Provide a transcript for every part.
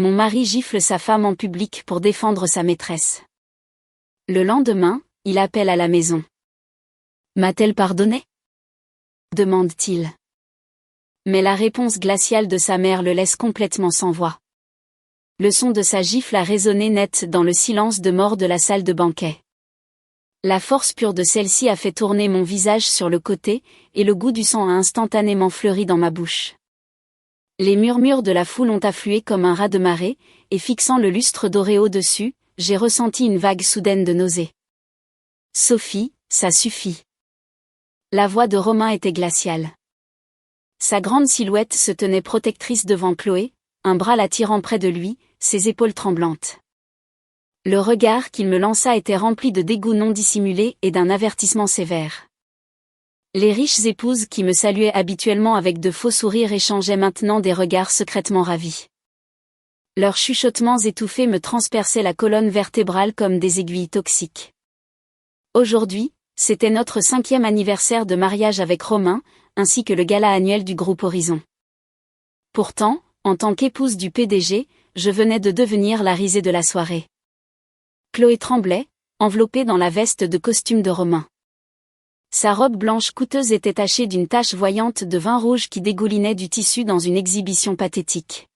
Mon mari gifle sa femme en public pour défendre sa maîtresse. Le lendemain, il appelle à la maison. M'a-t-elle pardonné? Demande-t-il. Mais la réponse glaciale de sa mère le laisse complètement sans voix. Le son de sa gifle a résonné net dans le silence de mort de la salle de banquet. La force pure de celle-ci a fait tourner mon visage sur le côté, et le goût du sang a instantanément fleuri dans ma bouche. Les murmures de la foule ont afflué comme un raz-de-marée, et fixant le lustre doré au-dessus, j'ai ressenti une vague soudaine de nausée. Sophie, ça suffit. La voix de Romain était glaciale. Sa grande silhouette se tenait protectrice devant Chloé, un bras la tirant près de lui, ses épaules tremblantes. Le regard qu'il me lança était rempli de dégoût non dissimulé et d'un avertissement sévère. Les riches épouses qui me saluaient habituellement avec de faux sourires échangeaient maintenant des regards secrètement ravis. Leurs chuchotements étouffés me transperçaient la colonne vertébrale comme des aiguilles toxiques. Aujourd'hui, c'était notre 5e anniversaire de mariage avec Romain, ainsi que le gala annuel du groupe Horizon. Pourtant, en tant qu'épouse du PDG, je venais de devenir la risée de la soirée. Chloé tremblait, enveloppée dans la veste de costume de Romain. Sa robe blanche coûteuse était tachée d'une tache voyante de vin rouge qui dégoulinait du tissu dans une exhibition pathétique.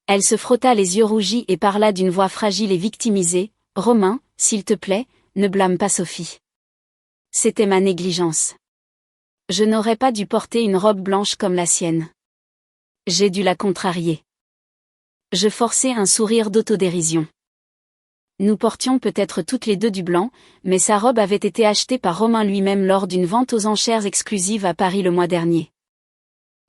Elle se frotta les yeux rougis et parla d'une voix fragile et victimisée. « Romain, s'il te plaît, ne blâme pas Sophie. C'était ma négligence. Je n'aurais pas dû porter une robe blanche comme la sienne. J'ai dû la contrarier. » Je forçai un sourire d'autodérision. Nous portions peut-être toutes les deux du blanc, mais sa robe avait été achetée par Romain lui-même lors d'une vente aux enchères exclusive à Paris le mois dernier.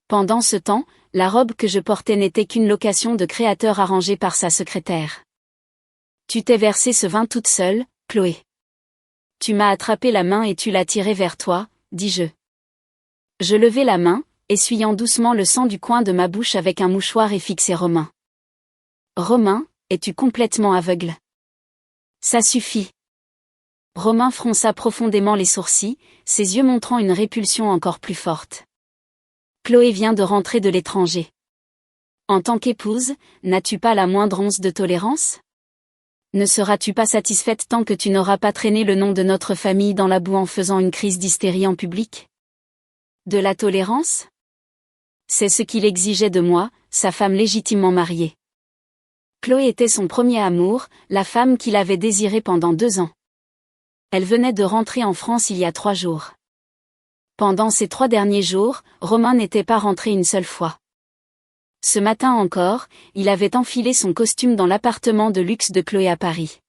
Pendant ce temps, la robe que je portais n'était qu'une location de créateur arrangée par sa secrétaire. « Tu t'es versé ce vin toute seule, Chloé. Tu m'as attrapé la main et tu l'as tirée vers toi, dis-je. » Je levai la main, essuyant doucement le sang du coin de ma bouche avec un mouchoir et fixai Romain. « Romain, es-tu complètement aveugle? Ça suffit. » Romain fronça profondément les sourcils, ses yeux montrant une répulsion encore plus forte. « Chloé vient de rentrer de l'étranger. En tant qu'épouse, n'as-tu pas la moindre once de tolérance? Ne seras-tu pas satisfaite tant que tu n'auras pas traîné le nom de notre famille dans la boue en faisant une crise d'hystérie en public? De la tolérance? C'est ce qu'il exigeait de moi, sa femme légitimement mariée. Chloé était son premier amour, la femme qu'il avait désirée pendant 2 ans. Elle venait de rentrer en France il y a 3 jours. Pendant ces 3 derniers jours, Romain n'était pas rentré une seule fois. Ce matin encore, il avait enfilé son costume dans l'appartement de luxe de Chloé à Paris.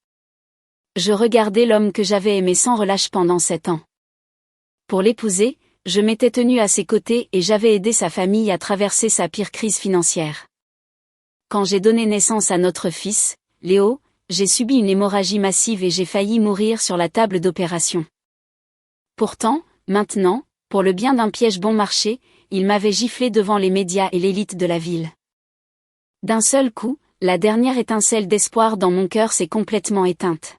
Je regardais l'homme que j'avais aimé sans relâche pendant 7 ans. Pour l'épouser, je m'étais tenue à ses côtés et j'avais aidé sa famille à traverser sa pire crise financière. Quand j'ai donné naissance à notre fils, Léo, j'ai subi une hémorragie massive et j'ai failli mourir sur la table d'opération. Pourtant, maintenant, pour le bien d'un piège bon marché, il m'avait giflé devant les médias et l'élite de la ville. D'un seul coup, la dernière étincelle d'espoir dans mon cœur s'est complètement éteinte.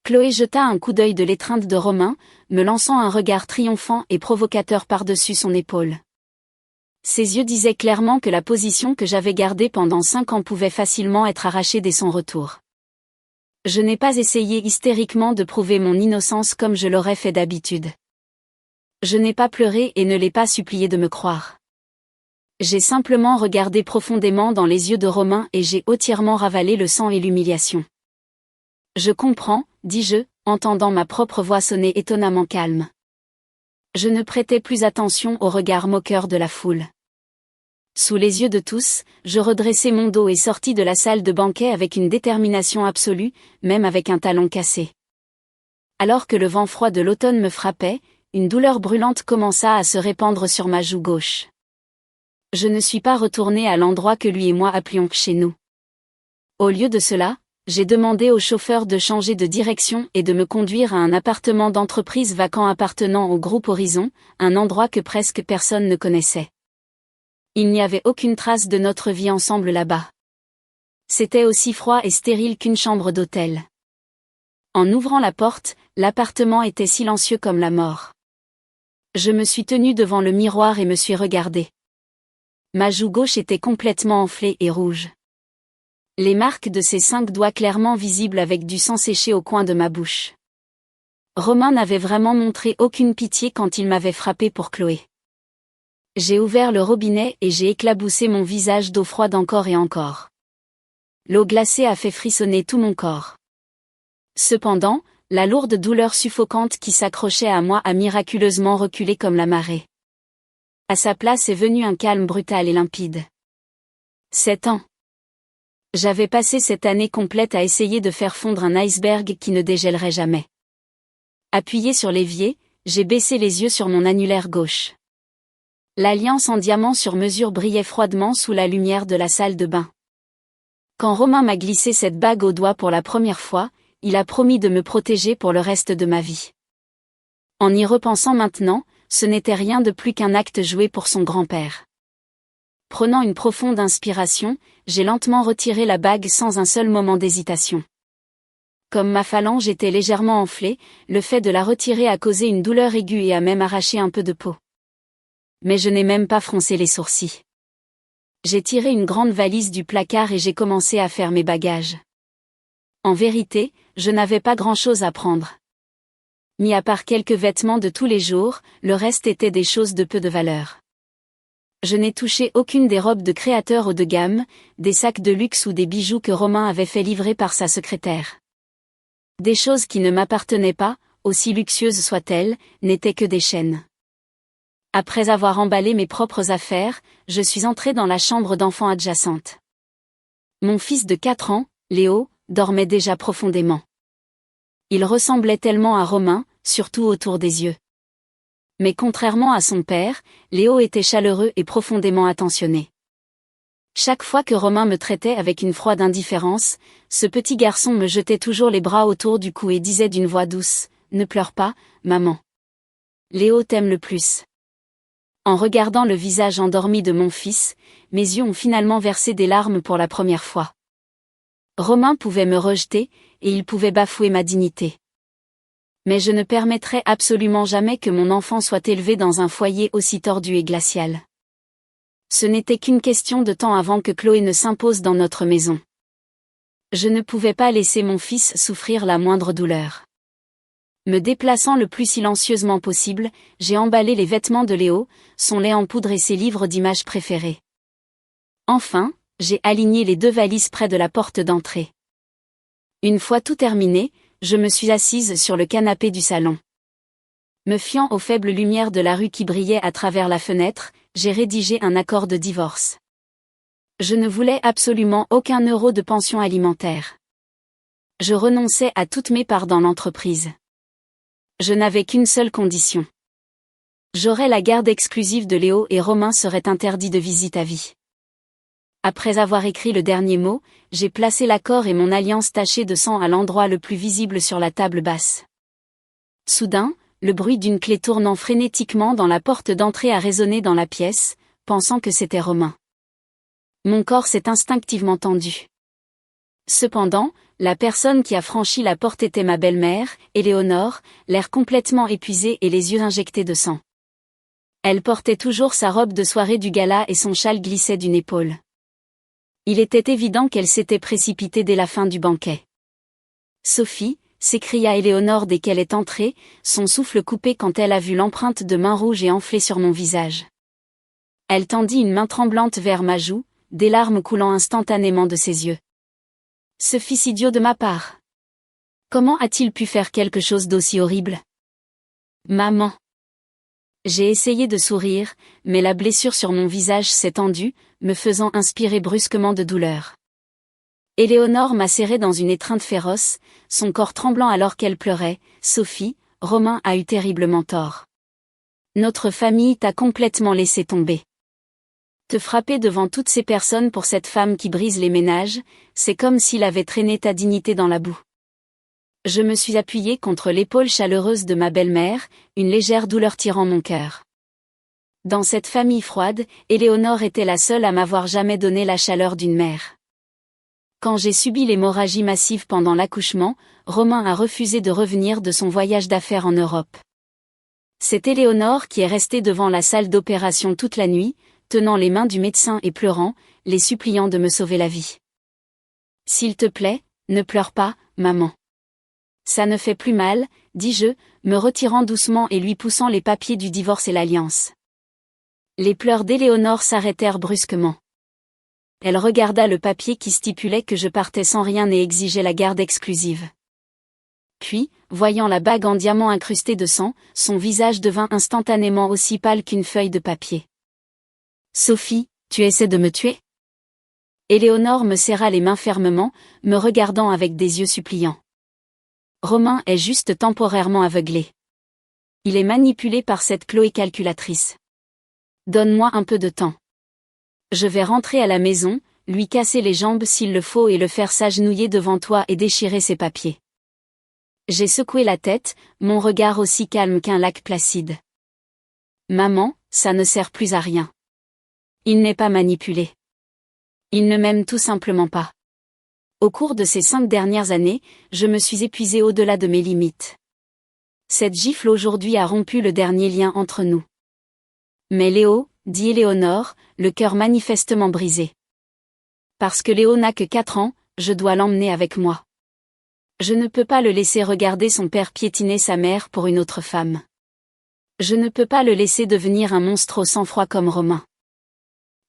Chloé jeta un coup d'œil de l'étreinte de Romain, me lançant un regard triomphant et provocateur par-dessus son épaule. Ses yeux disaient clairement que la position que j'avais gardée pendant 5 ans pouvait facilement être arrachée dès son retour. Je n'ai pas essayé hystériquement de prouver mon innocence comme je l'aurais fait d'habitude. Je n'ai pas pleuré et ne l'ai pas supplié de me croire. J'ai simplement regardé profondément dans les yeux de Romain et j'ai hautement ravalé le sang et l'humiliation. Je comprends, dis-je, entendant ma propre voix sonner étonnamment calme. Je ne prêtais plus attention au regard moqueur de la foule. Sous les yeux de tous, je redressai mon dos et sortis de la salle de banquet avec une détermination absolue, même avec un talon cassé. Alors que le vent froid de l'automne me frappait, une douleur brûlante commença à se répandre sur ma joue gauche. Je ne suis pas retournée à l'endroit que lui et moi appelions chez nous. Au lieu de cela, j'ai demandé au chauffeur de changer de direction et de me conduire à un appartement d'entreprise vacant appartenant au groupe Horizon, un endroit que presque personne ne connaissait. Il n'y avait aucune trace de notre vie ensemble là-bas. C'était aussi froid et stérile qu'une chambre d'hôtel. En ouvrant la porte, l'appartement était silencieux comme la mort. Je me suis tenue devant le miroir et me suis regardée. Ma joue gauche était complètement enflée et rouge. Les marques de ses 5 doigts clairement visibles avec du sang séché au coin de ma bouche. Romain n'avait vraiment montré aucune pitié quand il m'avait frappé pour Chloé. J'ai ouvert le robinet et j'ai éclaboussé mon visage d'eau froide encore et encore. L'eau glacée a fait frissonner tout mon corps. Cependant, la lourde douleur suffocante qui s'accrochait à moi a miraculeusement reculé comme la marée. À sa place est venu un calme brutal et limpide. 7 ans. J'avais passé cette année complète à essayer de faire fondre un iceberg qui ne dégèlerait jamais. Appuyé sur l'évier, j'ai baissé les yeux sur mon annulaire gauche. L'alliance en diamant sur mesure brillait froidement sous la lumière de la salle de bain. Quand Romain m'a glissé cette bague au doigt pour la première fois, il a promis de me protéger pour le reste de ma vie. En y repensant maintenant, ce n'était rien de plus qu'un acte joué pour son grand-père. Prenant une profonde inspiration, j'ai lentement retiré la bague sans un seul moment d'hésitation. Comme ma phalange était légèrement enflée, le fait de la retirer a causé une douleur aiguë et a même arraché un peu de peau. Mais je n'ai même pas froncé les sourcils. J'ai tiré une grande valise du placard et j'ai commencé à faire mes bagages. En vérité, je n'avais pas grand-chose à prendre. Mis à part quelques vêtements de tous les jours, le reste était des choses de peu de valeur. Je n'ai touché aucune des robes de créateur haut de gamme, des sacs de luxe ou des bijoux que Romain avait fait livrer par sa secrétaire. Des choses qui ne m'appartenaient pas, aussi luxueuses soient-elles, n'étaient que des chaînes. Après avoir emballé mes propres affaires, je suis entrée dans la chambre d'enfant adjacente. Mon fils de 4 ans, Léo, dormait déjà profondément. Il ressemblait tellement à Romain, surtout autour des yeux. Mais contrairement à son père, Léo était chaleureux et profondément attentionné. Chaque fois que Romain me traitait avec une froide indifférence, ce petit garçon me jetait toujours les bras autour du cou et disait d'une voix douce, « Ne pleure pas, maman. Léo t'aime le plus. » En regardant le visage endormi de mon fils, mes yeux ont finalement versé des larmes pour la première fois. Romain pouvait me rejeter, et il pouvait bafouer ma dignité. Mais je ne permettrai absolument jamais que mon enfant soit élevé dans un foyer aussi tordu et glacial. Ce n'était qu'une question de temps avant que Chloé ne s'impose dans notre maison. Je ne pouvais pas laisser mon fils souffrir la moindre douleur. Me déplaçant le plus silencieusement possible, j'ai emballé les vêtements de Léo, son lait en poudre et ses livres d'images préférés. Enfin, j'ai aligné les 2 valises près de la porte d'entrée. Une fois tout terminé, je me suis assise sur le canapé du salon. Me fiant aux faibles lumières de la rue qui brillaient à travers la fenêtre, j'ai rédigé un accord de divorce. Je ne voulais absolument aucun euro de pension alimentaire. Je renonçais à toutes mes parts dans l'entreprise. Je n'avais qu'une seule condition. J'aurais la garde exclusive de Léo et Romain serait interdit de visite à vie. Après avoir écrit le dernier mot, j'ai placé l'accord et mon alliance tachée de sang à l'endroit le plus visible sur la table basse. Soudain, le bruit d'une clé tournant frénétiquement dans la porte d'entrée a résonné dans la pièce, pensant que c'était Romain. Mon corps s'est instinctivement tendu. Cependant, la personne qui a franchi la porte était ma belle-mère, Éléonore, l'air complètement épuisé et les yeux injectés de sang. Elle portait toujours sa robe de soirée du gala et son châle glissait d'une épaule. Il était évident qu'elle s'était précipitée dès la fin du banquet. « Sophie !» s'écria Éléonore dès qu'elle est entrée, son souffle coupé quand elle a vu l'empreinte de main rouge et enflée sur mon visage. Elle tendit une main tremblante vers ma joue, des larmes coulant instantanément de ses yeux. Ce fils idiot de ma part. Comment a-t-il pu faire quelque chose d'aussi horrible? Maman. J'ai essayé de sourire, mais la blessure sur mon visage s'est tendue, me faisant inspirer brusquement de douleur. Éléonore m'a serré dans une étreinte féroce, son corps tremblant alors qu'elle pleurait. Sophie, Romain a eu terriblement tort. Notre famille t'a complètement laissé tomber. Te frapper devant toutes ces personnes pour cette femme qui brise les ménages, c'est comme s'il avait traîné ta dignité dans la boue. Je me suis appuyée contre l'épaule chaleureuse de ma belle-mère, une légère douleur tirant mon cœur. Dans cette famille froide, Éléonore était la seule à m'avoir jamais donné la chaleur d'une mère. Quand j'ai subi l'hémorragie massive pendant l'accouchement, Romain a refusé de revenir de son voyage d'affaires en Europe. C'est Éléonore qui est restée devant la salle d'opération toute la nuit, tenant les mains du médecin et pleurant, les suppliant de me sauver la vie. S'il te plaît, ne pleure pas, maman. Ça ne fait plus mal, dis-je, me retirant doucement et lui poussant les papiers du divorce et l'alliance. Les pleurs d'Éléonore s'arrêtèrent brusquement. Elle regarda le papier qui stipulait que je partais sans rien et exigeait la garde exclusive. Puis, voyant la bague en diamant incrustée de sang, son visage devint instantanément aussi pâle qu'une feuille de papier. « Sophie, tu essaies de me tuer ?» Éléonore me serra les mains fermement, me regardant avec des yeux suppliants. Romain est juste temporairement aveuglé. Il est manipulé par cette Chloé calculatrice. Donne-moi un peu de temps. Je vais rentrer à la maison, lui casser les jambes s'il le faut et le faire s'agenouiller devant toi et déchirer ses papiers. J'ai secoué la tête, mon regard aussi calme qu'un lac placide. Maman, ça ne sert plus à rien. Il n'est pas manipulé. Il ne m'aime tout simplement pas. Au cours de ces 5 dernières années, je me suis épuisée au-delà de mes limites. Cette gifle aujourd'hui a rompu le dernier lien entre nous. Mais Léo, dit Éléonore, le cœur manifestement brisé. Parce que Léo n'a que 4 ans, je dois l'emmener avec moi. Je ne peux pas le laisser regarder son père piétiner sa mère pour une autre femme. Je ne peux pas le laisser devenir un monstre au sang-froid comme Romain.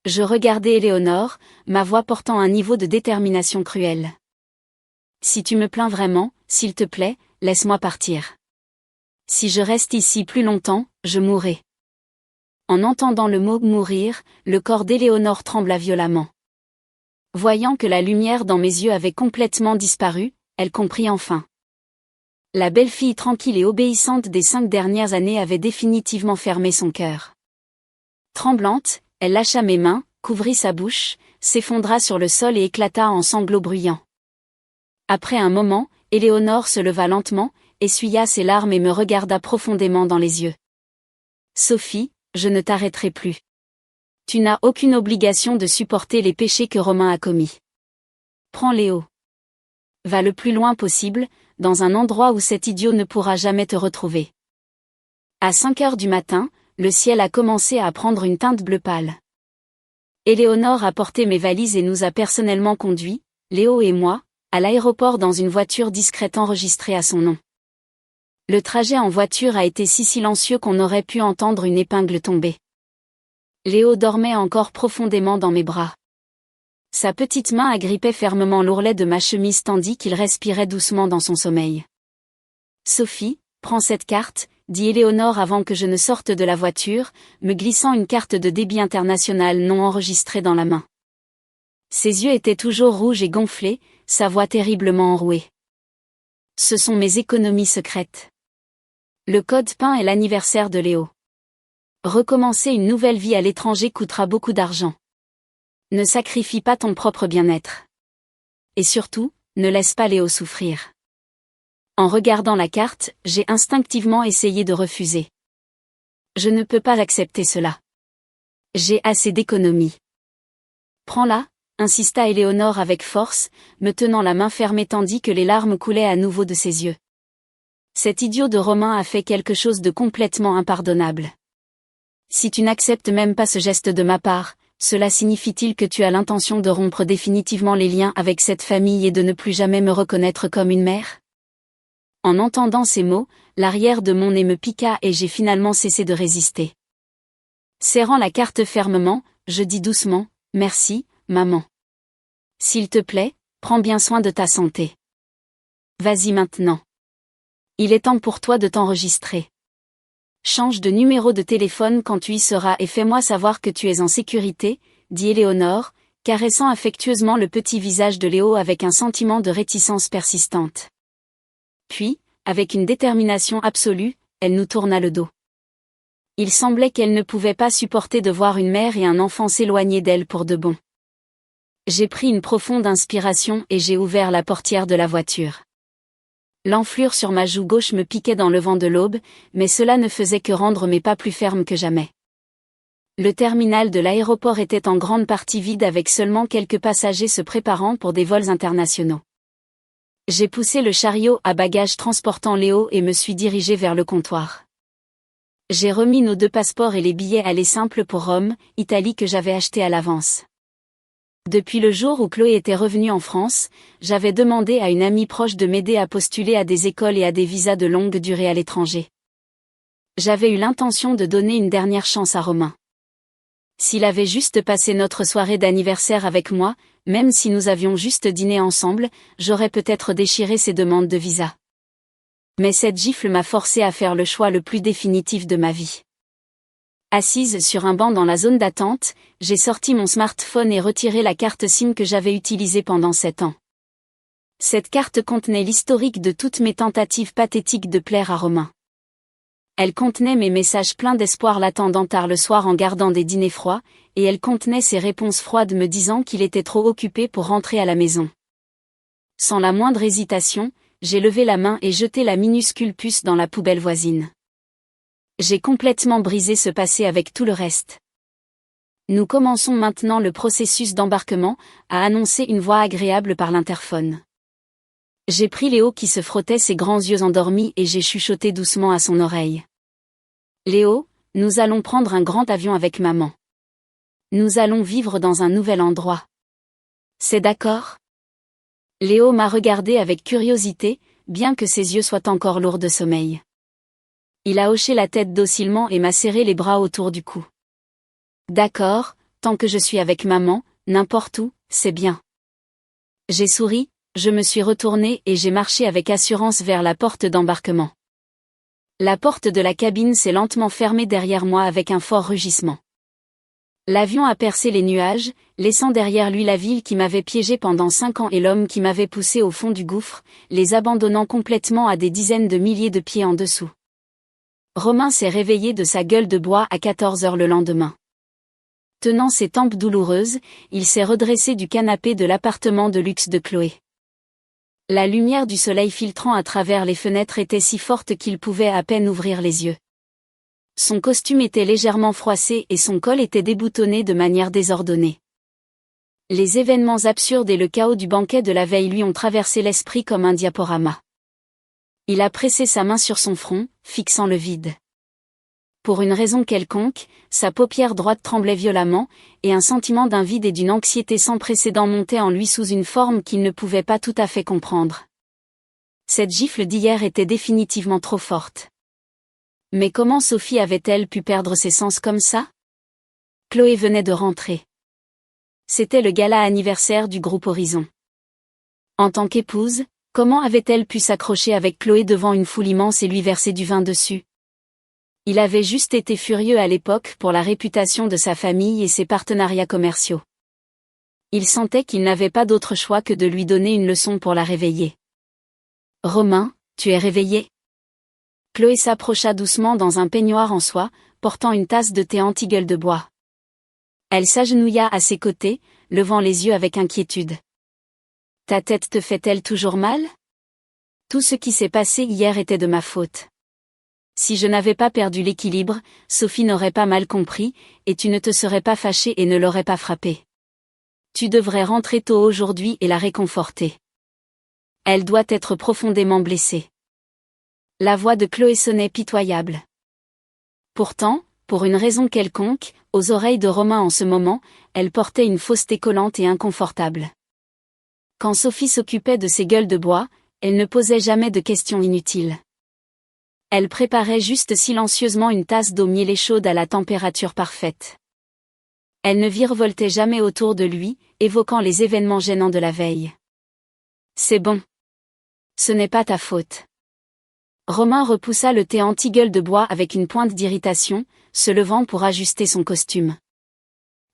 Je regardai Éléonore, ma voix portant un niveau de détermination cruelle. Si tu me plains vraiment, s'il te plaît, laisse-moi partir. Si je reste ici plus longtemps, je mourrai. En entendant le mot « mourir », le corps d'Éléonore trembla violemment. Voyant que la lumière dans mes yeux avait complètement disparu, elle comprit enfin. La belle fille tranquille et obéissante des 5 dernières années avait définitivement fermé son cœur. Tremblante, elle lâcha mes mains, couvrit sa bouche, s'effondra sur le sol et éclata en sanglots bruyants. Après un moment, Éléonore se leva lentement, essuya ses larmes et me regarda profondément dans les yeux. « Sophie, je ne t'arrêterai plus. Tu n'as aucune obligation de supporter les péchés que Romain a commis. Prends Léo. Va le plus loin possible, dans un endroit où cet idiot ne pourra jamais te retrouver. » À 5 heures du matin, le ciel a commencé à prendre une teinte bleu pâle. Éléonore a porté mes valises et nous a personnellement conduits, Léo et moi, à l'aéroport dans une voiture discrète enregistrée à son nom. Le trajet en voiture a été si silencieux qu'on aurait pu entendre une épingle tomber. Léo dormait encore profondément dans mes bras. Sa petite main agrippait fermement l'ourlet de ma chemise tandis qu'il respirait doucement dans son sommeil. « Sophie, prends cette carte, » dit Éléonore avant que je ne sorte de la voiture, me glissant une carte de débit international non enregistrée dans la main. Ses yeux étaient toujours rouges et gonflés, sa voix terriblement enrouée. Ce sont mes économies secrètes. Le code PIN est l'anniversaire de Léo. Recommencer une nouvelle vie à l'étranger coûtera beaucoup d'argent. Ne sacrifie pas ton propre bien-être. Et surtout, ne laisse pas Léo souffrir. En regardant la carte, j'ai instinctivement essayé de refuser. Je ne peux pas accepter cela. J'ai assez d'économies. Prends-la, insista Éléonore avec force, me tenant la main fermée tandis que les larmes coulaient à nouveau de ses yeux. Cet idiot de Romain a fait quelque chose de complètement impardonnable. Si tu n'acceptes même pas ce geste de ma part, cela signifie-t-il que tu as l'intention de rompre définitivement les liens avec cette famille et de ne plus jamais me reconnaître comme une mère ? En entendant ces mots, l'arrière de mon nez me piqua et j'ai finalement cessé de résister. Serrant la carte fermement, je dis doucement, « Merci, maman. S'il te plaît, prends bien soin de ta santé. Vas-y maintenant. Il est temps pour toi de t'enregistrer. Change de numéro de téléphone quand tu y seras et fais-moi savoir que tu es en sécurité, » dit Éléonore, caressant affectueusement le petit visage de Léo avec un sentiment de réticence persistante. Puis, avec une détermination absolue, elle nous tourna le dos. Il semblait qu'elle ne pouvait pas supporter de voir une mère et un enfant s'éloigner d'elle pour de bon. J'ai pris une profonde inspiration et j'ai ouvert la portière de la voiture. L'enflure sur ma joue gauche me piquait dans le vent de l'aube, mais cela ne faisait que rendre mes pas plus fermes que jamais. Le terminal de l'aéroport était en grande partie vide avec seulement quelques passagers se préparant pour des vols internationaux. J'ai poussé le chariot à bagages transportant Léo et me suis dirigé vers le comptoir. J'ai remis nos 2 passeports et les billets aller simples pour Rome, Italie que j'avais achetés à l'avance. Depuis le jour où Chloé était revenue en France, j'avais demandé à une amie proche de m'aider à postuler à des écoles et à des visas de longue durée à l'étranger. J'avais eu l'intention de donner une dernière chance à Romain. S'il avait juste passé notre soirée d'anniversaire avec moi, même si nous avions juste dîné ensemble, j'aurais peut-être déchiré ses demandes de visa. Mais cette gifle m'a forcé à faire le choix le plus définitif de ma vie. Assise sur un banc dans la zone d'attente, j'ai sorti mon smartphone et retiré la carte SIM que j'avais utilisée pendant 7 ans. Cette carte contenait l'historique de toutes mes tentatives pathétiques de plaire à Romain. Elle contenait mes messages pleins d'espoir l'attendant tard le soir en gardant des dîners froids, et elle contenait ses réponses froides me disant qu'il était trop occupé pour rentrer à la maison. Sans la moindre hésitation, j'ai levé la main et jeté la minuscule puce dans la poubelle voisine. J'ai complètement brisé ce passé avec tout le reste. Nous commençons maintenant le processus d'embarquement, a annoncé une voix agréable par l'interphone. J'ai pris Léo qui se frottait ses grands yeux endormis et j'ai chuchoté doucement à son oreille. Léo, nous allons prendre un grand avion avec maman. Nous allons vivre dans un nouvel endroit. C'est d'accord? Léo m'a regardé avec curiosité, bien que ses yeux soient encore lourds de sommeil. Il a hoché la tête docilement et m'a serré les bras autour du cou. D'accord, tant que je suis avec maman, n'importe où, c'est bien. J'ai souri, je me suis retournée et j'ai marché avec assurance vers la porte d'embarquement. La porte de la cabine s'est lentement fermée derrière moi avec un fort rugissement. L'avion a percé les nuages, laissant derrière lui la ville qui m'avait piégé pendant 5 ans et l'homme qui m'avait poussé au fond du gouffre, les abandonnant complètement à des dizaines de milliers de pieds en dessous. Romain s'est réveillé de sa gueule de bois à 14 heures le lendemain. Tenant ses tempes douloureuses, il s'est redressé du canapé de l'appartement de luxe de Chloé. La lumière du soleil filtrant à travers les fenêtres était si forte qu'il pouvait à peine ouvrir les yeux. Son costume était légèrement froissé et son col était déboutonné de manière désordonnée. Les événements absurdes et le chaos du banquet de la veille lui ont traversé l'esprit comme un diaporama. Il a pressé sa main sur son front, fixant le vide. Pour une raison quelconque, sa paupière droite tremblait violemment, et un sentiment d'un vide et d'une anxiété sans précédent montait en lui sous une forme qu'il ne pouvait pas tout à fait comprendre. Cette gifle d'hier était définitivement trop forte. Mais comment Sophie avait-elle pu perdre ses sens comme ça? Chloé venait de rentrer. C'était le gala anniversaire du groupe Horizon. En tant qu'épouse, comment avait-elle pu s'accrocher avec Chloé devant une foule immense et lui verser du vin dessus? Il avait juste été furieux à l'époque pour la réputation de sa famille et ses partenariats commerciaux. Il sentait qu'il n'avait pas d'autre choix que de lui donner une leçon pour la réveiller. Romain, tu es réveillé? Chloé s'approcha doucement dans un peignoir en soie, portant une tasse de thé anti-gueule de bois. Elle s'agenouilla à ses côtés, levant les yeux avec inquiétude. Ta tête te fait-elle toujours mal? Tout ce qui s'est passé hier était de ma faute. Si je n'avais pas perdu l'équilibre, Sophie n'aurait pas mal compris, et tu ne te serais pas fâché et ne l'aurais pas frappée. Tu devrais rentrer tôt aujourd'hui et la réconforter. Elle doit être profondément blessée. La voix de Chloé sonnait pitoyable. Pourtant, pour une raison quelconque, aux oreilles de Romain en ce moment, elle portait une fausseté collante et inconfortable. Quand Sophie s'occupait de ses gueules de bois, elle ne posait jamais de questions inutiles. Elle préparait juste silencieusement une tasse d'eau mielée chaude à la température parfaite. Elle ne virevoltait jamais autour de lui, évoquant les événements gênants de la veille. C'est bon. Ce n'est pas ta faute. Romain repoussa le thé anti-gueule de bois avec une pointe d'irritation, se levant pour ajuster son costume.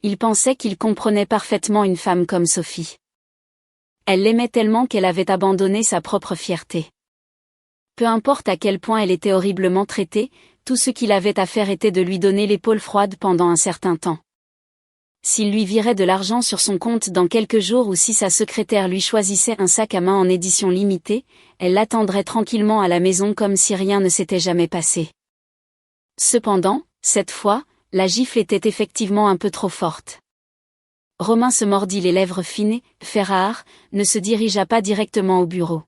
Il pensait qu'il comprenait parfaitement une femme comme Sophie. Elle l'aimait tellement qu'elle avait abandonné sa propre fierté. Peu importe à quel point elle était horriblement traitée, tout ce qu'il avait à faire était de lui donner l'épaule froide pendant un certain temps. S'il lui virait de l'argent sur son compte dans quelques jours ou si sa secrétaire lui choisissait un sac à main en édition limitée, elle l'attendrait tranquillement à la maison comme si rien ne s'était jamais passé. Cependant, cette fois, la gifle était effectivement un peu trop forte. Romain se mordit les lèvres fines, fait rare, ne se dirigea pas directement au bureau.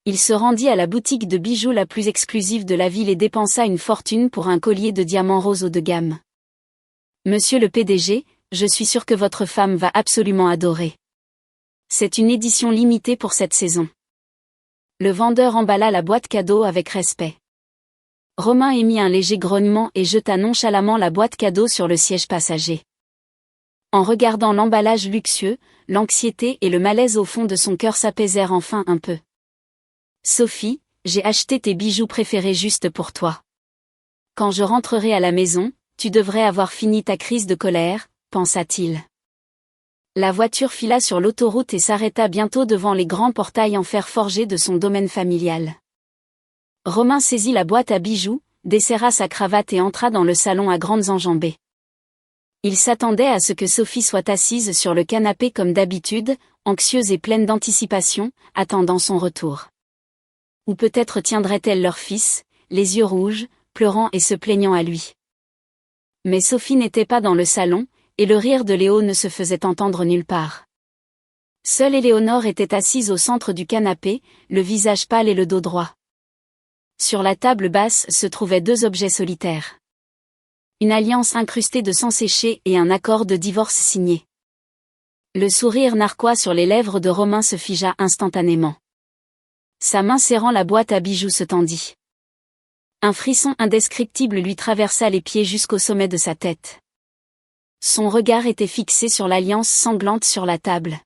Il se rendit à la boutique de bijoux la plus exclusive de la ville et dépensa une fortune pour un collier de diamants roses haut de gamme. Monsieur le PDG, je suis sûre que votre femme va absolument adorer. C'est une édition limitée pour cette saison. Le vendeur emballa la boîte cadeau avec respect. Romain émit un léger grognement et jeta nonchalamment la boîte cadeau sur le siège passager. En regardant l'emballage luxueux, l'anxiété et le malaise au fond de son cœur s'apaisèrent enfin un peu. Sophie, j'ai acheté tes bijoux préférés juste pour toi. Quand je rentrerai à la maison, tu devrais avoir fini ta crise de colère, pensa-t-il. La voiture fila sur l'autoroute et s'arrêta bientôt devant les grands portails en fer forgé de son domaine familial. Romain saisit la boîte à bijoux, desserra sa cravate et entra dans le salon à grandes enjambées. Il s'attendait à ce que Sophie soit assise sur le canapé comme d'habitude, anxieuse et pleine d'anticipation, attendant son retour. Ou peut-être tiendrait-elle leur fils, les yeux rouges, pleurant et se plaignant à lui. Mais Sophie n'était pas dans le salon, et le rire de Léo ne se faisait entendre nulle part. Seule Éléonore était assise au centre du canapé, le visage pâle et le dos droit. Sur la table basse se trouvaient 2 objets solitaires. Une alliance incrustée de sang séché et un accord de divorce signé. Le sourire narquois sur les lèvres de Romain se figea instantanément. Sa main serrant la boîte à bijoux se tendit. Un frisson indescriptible lui traversa les pieds jusqu'au sommet de sa tête. Son regard était fixé sur l'alliance sanglante sur la table.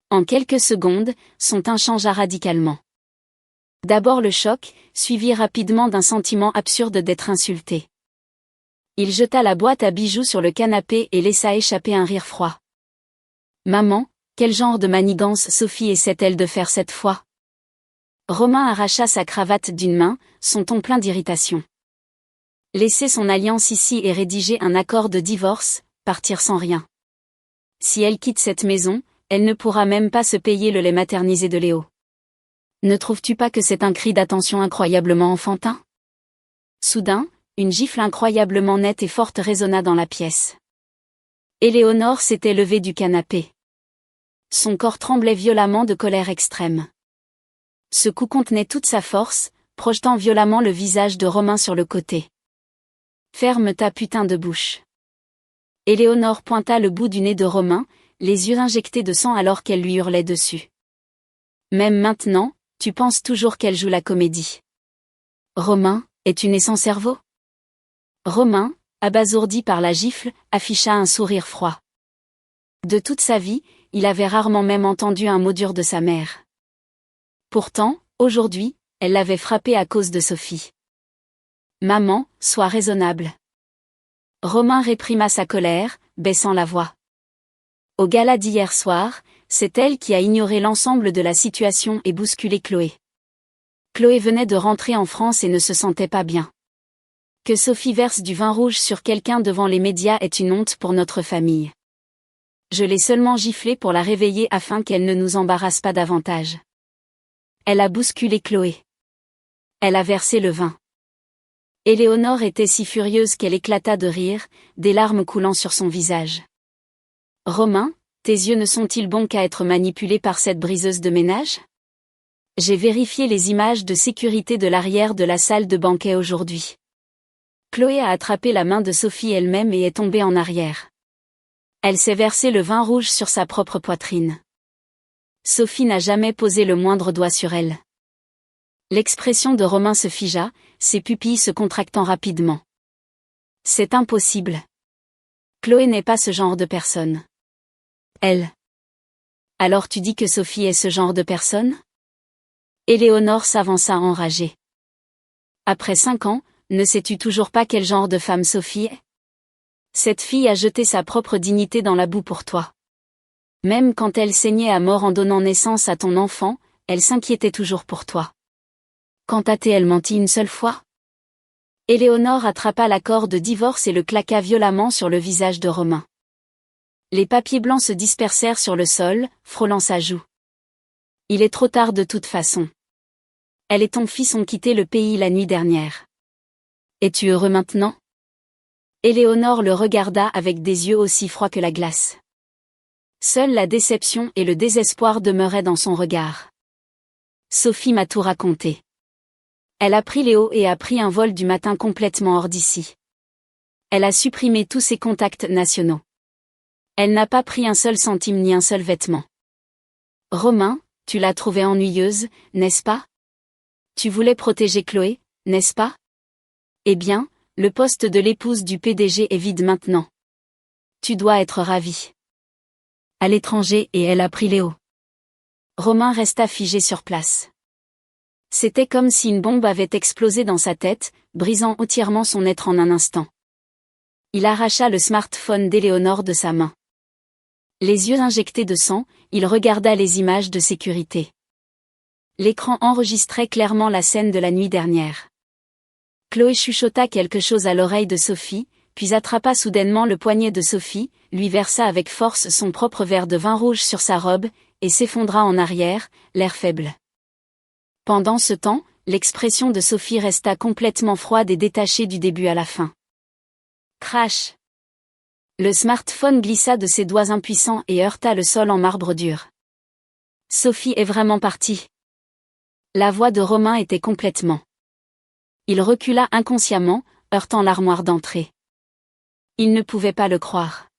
En quelques secondes, son teint changea radicalement. D'abord le choc, suivi rapidement d'un sentiment absurde d'être insulté. Il jeta la boîte à bijoux sur le canapé et laissa échapper un rire froid. Maman, quel genre de manigance Sophie essaie-t-elle de faire cette fois? Romain arracha sa cravate d'une main, son ton plein d'irritation. Laisser son alliance ici et rédiger un accord de divorce, partir sans rien. Si elle quitte cette maison, elle ne pourra même pas se payer le lait maternisé de Léo. Ne trouves-tu pas que c'est un cri d'attention incroyablement enfantin? Soudain, une gifle incroyablement nette et forte résonna dans la pièce. Éléonore s'était levée du canapé. Son corps tremblait violemment de colère extrême. Ce coup contenait toute sa force, projetant violemment le visage de Romain sur le côté. « Ferme ta putain de bouche. » Éléonore pointa le bout du nez de Romain, les yeux injectés de sang alors qu'elle lui hurlait dessus. « Même maintenant, tu penses toujours qu'elle joue la comédie. Romain, es-tu né sans cerveau? » Romain, abasourdi par la gifle, afficha un sourire froid. De toute sa vie, il avait rarement même entendu un mot dur de sa mère. Pourtant, aujourd'hui, elle l'avait frappé à cause de Sophie. Maman, sois raisonnable. Romain réprima sa colère, baissant la voix. Au gala d'hier soir, c'est elle qui a ignoré l'ensemble de la situation et bousculé Chloé. Chloé venait de rentrer en France et ne se sentait pas bien. Que Sophie verse du vin rouge sur quelqu'un devant les médias est une honte pour notre famille. Je l'ai seulement giflée pour la réveiller afin qu'elle ne nous embarrasse pas davantage. Elle a bousculé Chloé. Elle a versé le vin. Éléonore était si furieuse qu'elle éclata de rire, des larmes coulant sur son visage. Romain, tes yeux ne sont-ils bons qu'à être manipulés par cette briseuse de ménage? J'ai vérifié les images de sécurité de l'arrière de la salle de banquet aujourd'hui. Chloé a attrapé la main de Sophie elle-même et est tombée en arrière. Elle s'est versé le vin rouge sur sa propre poitrine. Sophie n'a jamais posé le moindre doigt sur elle. L'expression de Romain se figea, ses pupilles se contractant rapidement. C'est impossible. Chloé n'est pas ce genre de personne. Elle. Alors tu dis que Sophie est ce genre de personne? Éléonore s'avança enragée. Après 5 ans, ne sais-tu toujours pas quel genre de femme Sophie est? Cette fille a jeté sa propre dignité dans la boue pour toi. Même quand elle saignait à mort en donnant naissance à ton enfant, elle s'inquiétait toujours pour toi. Quand a-t-elle menti une seule fois? Éléonore attrapa l'accord de divorce et le claqua violemment sur le visage de Romain. Les papiers blancs se dispersèrent sur le sol, frôlant sa joue. Il est trop tard de toute façon. Elle et ton fils ont quitté le pays la nuit dernière. Es-tu heureux maintenant? Éléonore le regarda avec des yeux aussi froids que la glace. Seule la déception et le désespoir demeuraient dans son regard. Sophie m'a tout raconté. Elle a pris Léo et a pris un vol du matin complètement hors d'ici. Elle a supprimé tous ses contacts nationaux. Elle n'a pas pris un seul centime ni un seul vêtement. Romain, tu l'as trouvée ennuyeuse, n'est-ce pas? Tu voulais protéger Chloé, n'est-ce pas? Eh bien, le poste de l'épouse du PDG est vide maintenant. Tu dois être ravi. À l'étranger et elle a pris Léo. Romain resta figé sur place. C'était comme si une bombe avait explosé dans sa tête, brisant entièrement son être en un instant. Il arracha le smartphone d'Éléonore de sa main. Les yeux injectés de sang, il regarda les images de sécurité. L'écran enregistrait clairement la scène de la nuit dernière. Chloé chuchota quelque chose à l'oreille de Sophie, puis attrapa soudainement le poignet de Sophie, lui versa avec force son propre verre de vin rouge sur sa robe, et s'effondra en arrière, l'air faible. Pendant ce temps, l'expression de Sophie resta complètement froide et détachée du début à la fin. Crash! Le smartphone glissa de ses doigts impuissants et heurta le sol en marbre dur. Sophie est vraiment partie. La voix de Romain était complètement. Il recula inconsciemment, heurtant l'armoire d'entrée. Il ne pouvait pas le croire.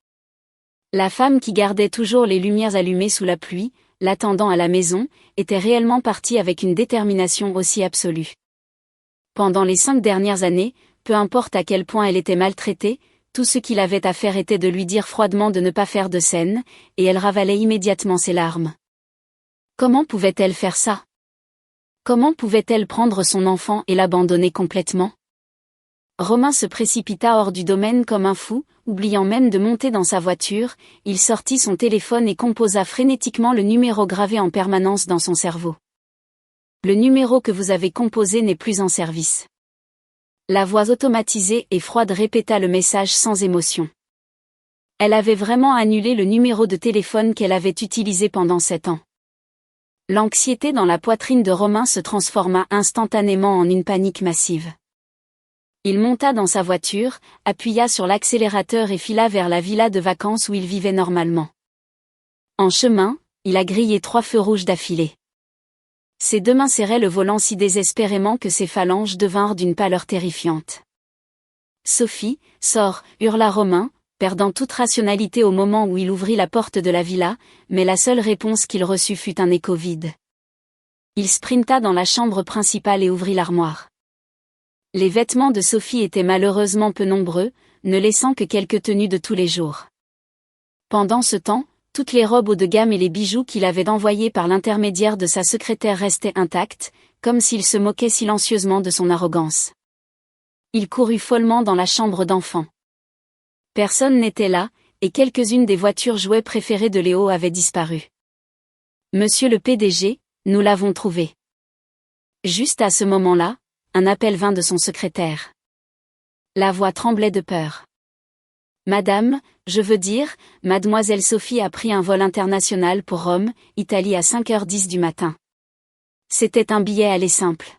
La femme qui gardait toujours les lumières allumées sous la pluie, l'attendant à la maison, était réellement partie avec une détermination aussi absolue. Pendant les 5 dernières années, peu importe à quel point elle était maltraitée, tout ce qu'il avait à faire était de lui dire froidement de ne pas faire de scène, et elle ravalait immédiatement ses larmes. Comment pouvait-elle faire ça? Comment pouvait-elle prendre son enfant et l'abandonner complètement? Romain se précipita hors du domaine comme un fou, oubliant même de monter dans sa voiture, il sortit son téléphone et composa frénétiquement le numéro gravé en permanence dans son cerveau. Le numéro que vous avez composé n'est plus en service. La voix automatisée et froide répéta le message sans émotion. Elle avait vraiment annulé le numéro de téléphone qu'elle avait utilisé pendant 7 ans. L'anxiété dans la poitrine de Romain se transforma instantanément en une panique massive. Il monta dans sa voiture, appuya sur l'accélérateur et fila vers la villa de vacances où il vivait normalement. En chemin, il a grillé 3 feux rouges d'affilée. Ses 2 mains serraient le volant si désespérément que ses phalanges devinrent d'une pâleur terrifiante. « Sophie, sors !» hurla Romain, perdant toute rationalité au moment où il ouvrit la porte de la villa, mais la seule réponse qu'il reçut fut un écho vide. Il sprinta dans la chambre principale et ouvrit l'armoire. Les vêtements de Sophie étaient malheureusement peu nombreux, ne laissant que quelques tenues de tous les jours. Pendant ce temps, toutes les robes haut de gamme et les bijoux qu'il avait envoyés par l'intermédiaire de sa secrétaire restaient intacts, comme s'il se moquait silencieusement de son arrogance. Il courut follement dans la chambre d'enfant. Personne n'était là, et quelques-unes des voitures jouets préférées de Léo avaient disparu. « Monsieur le PDG, nous l'avons trouvé. » Juste à ce moment-là, un appel vint de son secrétaire. La voix tremblait de peur. « Madame, je veux dire, mademoiselle Sophie a pris un vol international pour Rome, Italie à 5h10 du matin. C'était un billet aller simple.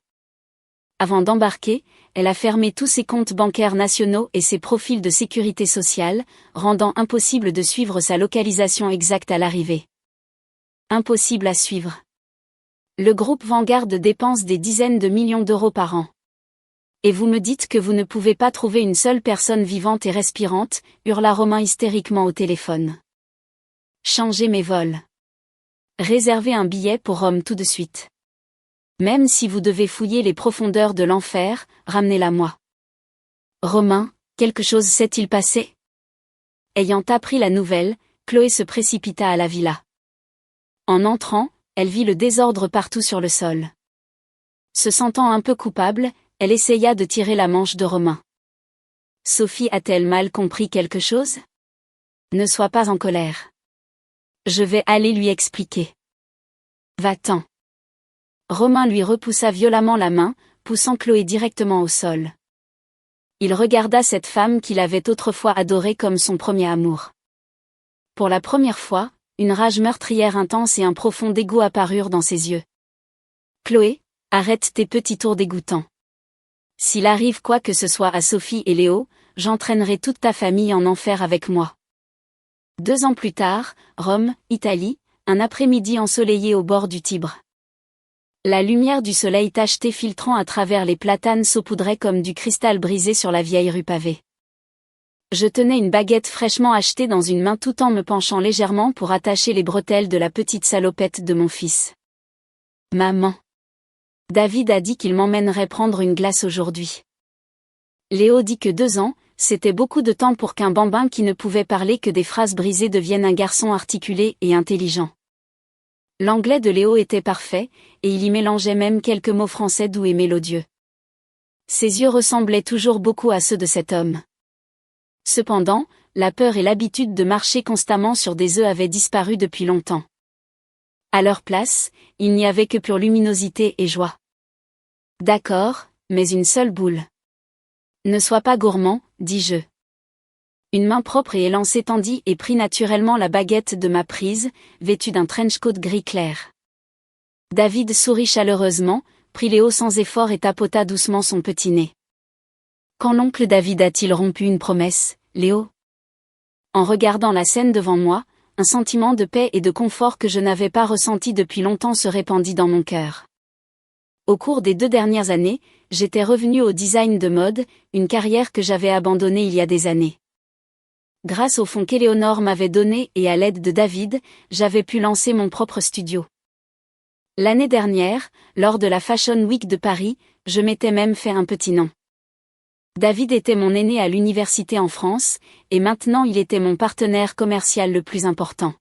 Avant d'embarquer, elle a fermé tous ses comptes bancaires nationaux et ses profils de sécurité sociale, rendant impossible de suivre sa localisation exacte à l'arrivée. Impossible à suivre. Le groupe Vanguard dépense des dizaines de millions d'euros par an. Et vous me dites que vous ne pouvez pas trouver une seule personne vivante et respirante, hurla Romain hystériquement au téléphone. Changez mes vols. Réservez un billet pour Rome tout de suite. Même si vous devez fouiller les profondeurs de l'enfer, ramenez-la moi. Romain, quelque chose s'est-il passé? Ayant appris la nouvelle, Chloé se précipita à la villa. En entrant, elle vit le désordre partout sur le sol. Se sentant un peu coupable, elle essaya de tirer la manche de Romain. Sophie a-t-elle mal compris quelque chose? Ne sois pas en colère. Je vais aller lui expliquer. Va-t'en. Romain lui repoussa violemment la main, poussant Chloé directement au sol. Il regarda cette femme qu'il avait autrefois adorée comme son premier amour. Pour la première fois, une rage meurtrière intense et un profond dégoût apparurent dans ses yeux. « Chloé, arrête tes petits tours dégoûtants. S'il arrive quoi que ce soit à Sophie et Léo, j'entraînerai toute ta famille en enfer avec moi. » 2 ans plus tard, Rome, Italie, un après-midi ensoleillé au bord du Tibre. La lumière du soleil tacheté filtrant à travers les platanes saupoudrait comme du cristal brisé sur la vieille rue pavée. Je tenais une baguette fraîchement achetée dans une main tout en me penchant légèrement pour attacher les bretelles de la petite salopette de mon fils. Maman. David a dit qu'il m'emmènerait prendre une glace aujourd'hui. Léo dit que 2 ans, c'était beaucoup de temps pour qu'un bambin qui ne pouvait parler que des phrases brisées devienne un garçon articulé et intelligent. L'anglais de Léo était parfait, et il y mélangeait même quelques mots français doux et mélodieux. Ses yeux ressemblaient toujours beaucoup à ceux de cet homme. Cependant, la peur et l'habitude de marcher constamment sur des œufs avaient disparu depuis longtemps. À leur place, il n'y avait que pure luminosité et joie. D'accord, mais une seule boule. Ne sois pas gourmand, dis-je. Une main propre et élan s'étendit et prit naturellement la baguette de ma prise, vêtue d'un trench-coat gris clair. David sourit chaleureusement, prit Léo sans effort et tapota doucement son petit nez. Quand l'oncle David a-t-il rompu une promesse, Léo? En regardant la scène devant moi, un sentiment de paix et de confort que je n'avais pas ressenti depuis longtemps se répandit dans mon cœur. Au cours des 2 dernières années, j'étais revenu au design de mode, une carrière que j'avais abandonnée il y a des années. Grâce au fonds qu'Éléonore m'avait donné et à l'aide de David, j'avais pu lancer mon propre studio. L'année dernière, lors de la Fashion Week de Paris, je m'étais même fait un petit nom. David était mon aîné à l'université en France, et maintenant il était mon partenaire commercial le plus important.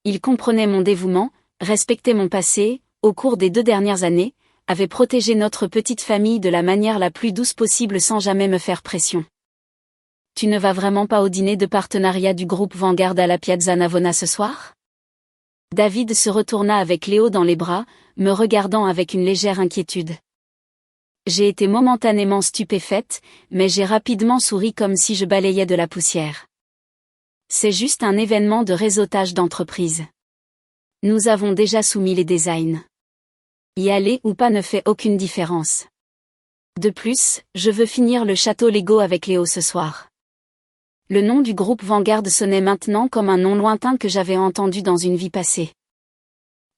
Il comprenait mon dévouement, respectait mon passé, au cours des 2 dernières années, avait protégé notre petite famille de la manière la plus douce possible sans jamais me faire pression. Tu ne vas vraiment pas au dîner de partenariat du groupe Vanguard à la Piazza Navona ce soir? David se retourna avec Léo dans les bras, me regardant avec une légère inquiétude. J'ai été momentanément stupéfaite, mais j'ai rapidement souri comme si je balayais de la poussière. C'est juste un événement de réseautage d'entreprise. Nous avons déjà soumis les designs. Y aller ou pas ne fait aucune différence. De plus, je veux finir le château Lego avec Léo ce soir. Le nom du groupe Vanguard sonnait maintenant comme un nom lointain que j'avais entendu dans une vie passée.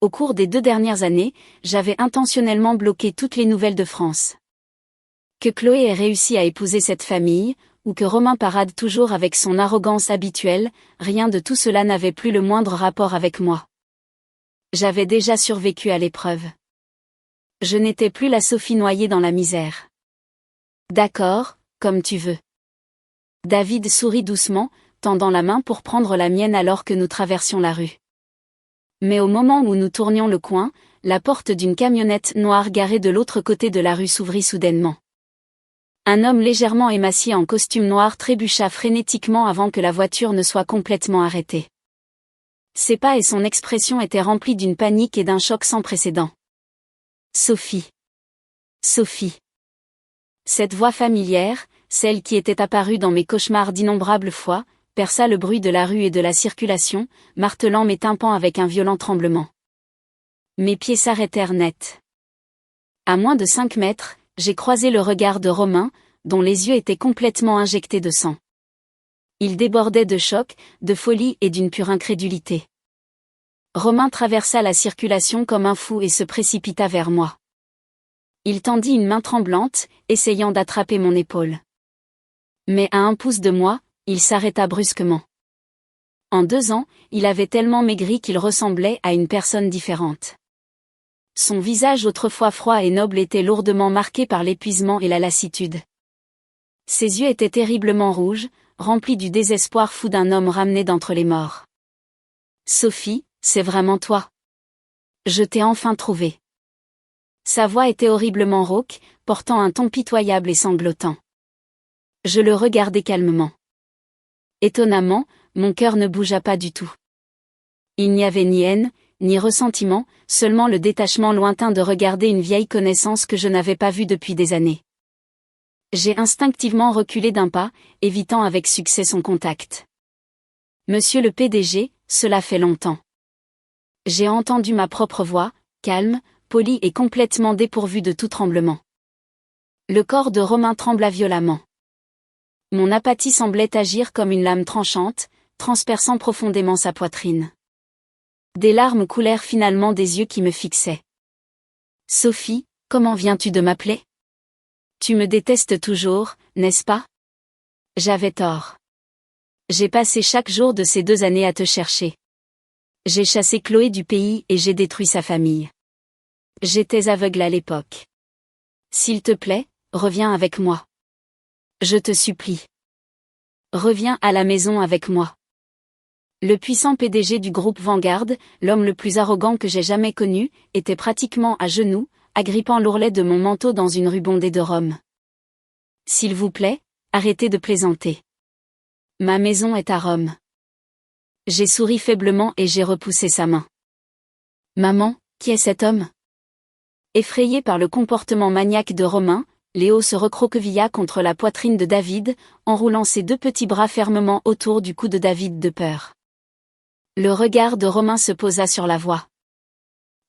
Au cours des 2 dernières années, j'avais intentionnellement bloqué toutes les nouvelles de France. Que Chloé ait réussi à épouser cette famille, ou que Romain parade toujours avec son arrogance habituelle, rien de tout cela n'avait plus le moindre rapport avec moi. J'avais déjà survécu à l'épreuve. Je n'étais plus la Sophie noyée dans la misère. D'accord, comme tu veux. David sourit doucement, tendant la main pour prendre la mienne alors que nous traversions la rue. Mais au moment où nous tournions le coin, la porte d'une camionnette noire garée de l'autre côté de la rue s'ouvrit soudainement. Un homme légèrement émacié en costume noir trébucha frénétiquement avant que la voiture ne soit complètement arrêtée. Ses pas et son expression étaient remplis d'une panique et d'un choc sans précédent. Sophie. Sophie. Cette voix familière, celle qui était apparue dans mes cauchemars d'innombrables fois, perça le bruit de la rue et de la circulation, martelant mes tympans avec un violent tremblement. Mes pieds s'arrêtèrent net. À moins de 5 mètres, j'ai croisé le regard de Romain, dont les yeux étaient complètement injectés de sang. Il débordait de choc, de folie et d'une pure incrédulité. Romain traversa la circulation comme un fou et se précipita vers moi. Il tendit une main tremblante, essayant d'attraper mon épaule. Mais à 1 pouce de moi, il s'arrêta brusquement. En 2 ans, il avait tellement maigri qu'il ressemblait à une personne différente. Son visage autrefois froid et noble était lourdement marqué par l'épuisement et la lassitude. Ses yeux étaient terriblement rouges, remplis du désespoir fou d'un homme ramené d'entre les morts. Sophie, c'est vraiment toi. Je t'ai enfin trouvée. Sa voix était horriblement rauque, portant un ton pitoyable et sanglotant. Je le regardai calmement. Étonnamment, mon cœur ne bougea pas du tout. Il n'y avait ni haine, ni ressentiment, seulement le détachement lointain de regarder une vieille connaissance que je n'avais pas vue depuis des années. J'ai instinctivement reculé d'un pas, évitant avec succès son contact. Monsieur le PDG, cela fait longtemps. J'ai entendu ma propre voix, calme, polie et complètement dépourvue de tout tremblement. Le corps de Romain trembla violemment. Mon apathie semblait agir comme une lame tranchante, transperçant profondément sa poitrine. Des larmes coulèrent finalement des yeux qui me fixaient. Sophie, comment viens-tu de m'appeler? Tu me détestes toujours, n'est-ce pas? J'avais tort. J'ai passé chaque jour de ces 2 années à te chercher. J'ai chassé Chloé du pays et j'ai détruit sa famille. J'étais aveugle à l'époque. S'il te plaît, reviens avec moi. Je te supplie. Reviens à la maison avec moi. Le puissant PDG du groupe Vanguard, l'homme le plus arrogant que j'ai jamais connu, était pratiquement à genoux, agrippant l'ourlet de mon manteau dans une rue bondée de Rome. S'il vous plaît, arrêtez de plaisanter. Ma maison est à Rome. J'ai souri faiblement et j'ai repoussé sa main. Maman, qui est cet homme? Effrayé par le comportement maniaque de Romain, Léo se recroquevilla contre la poitrine de David, enroulant ses 2 petits bras fermement autour du cou de David de peur. Le regard de Romain se posa sur la voix.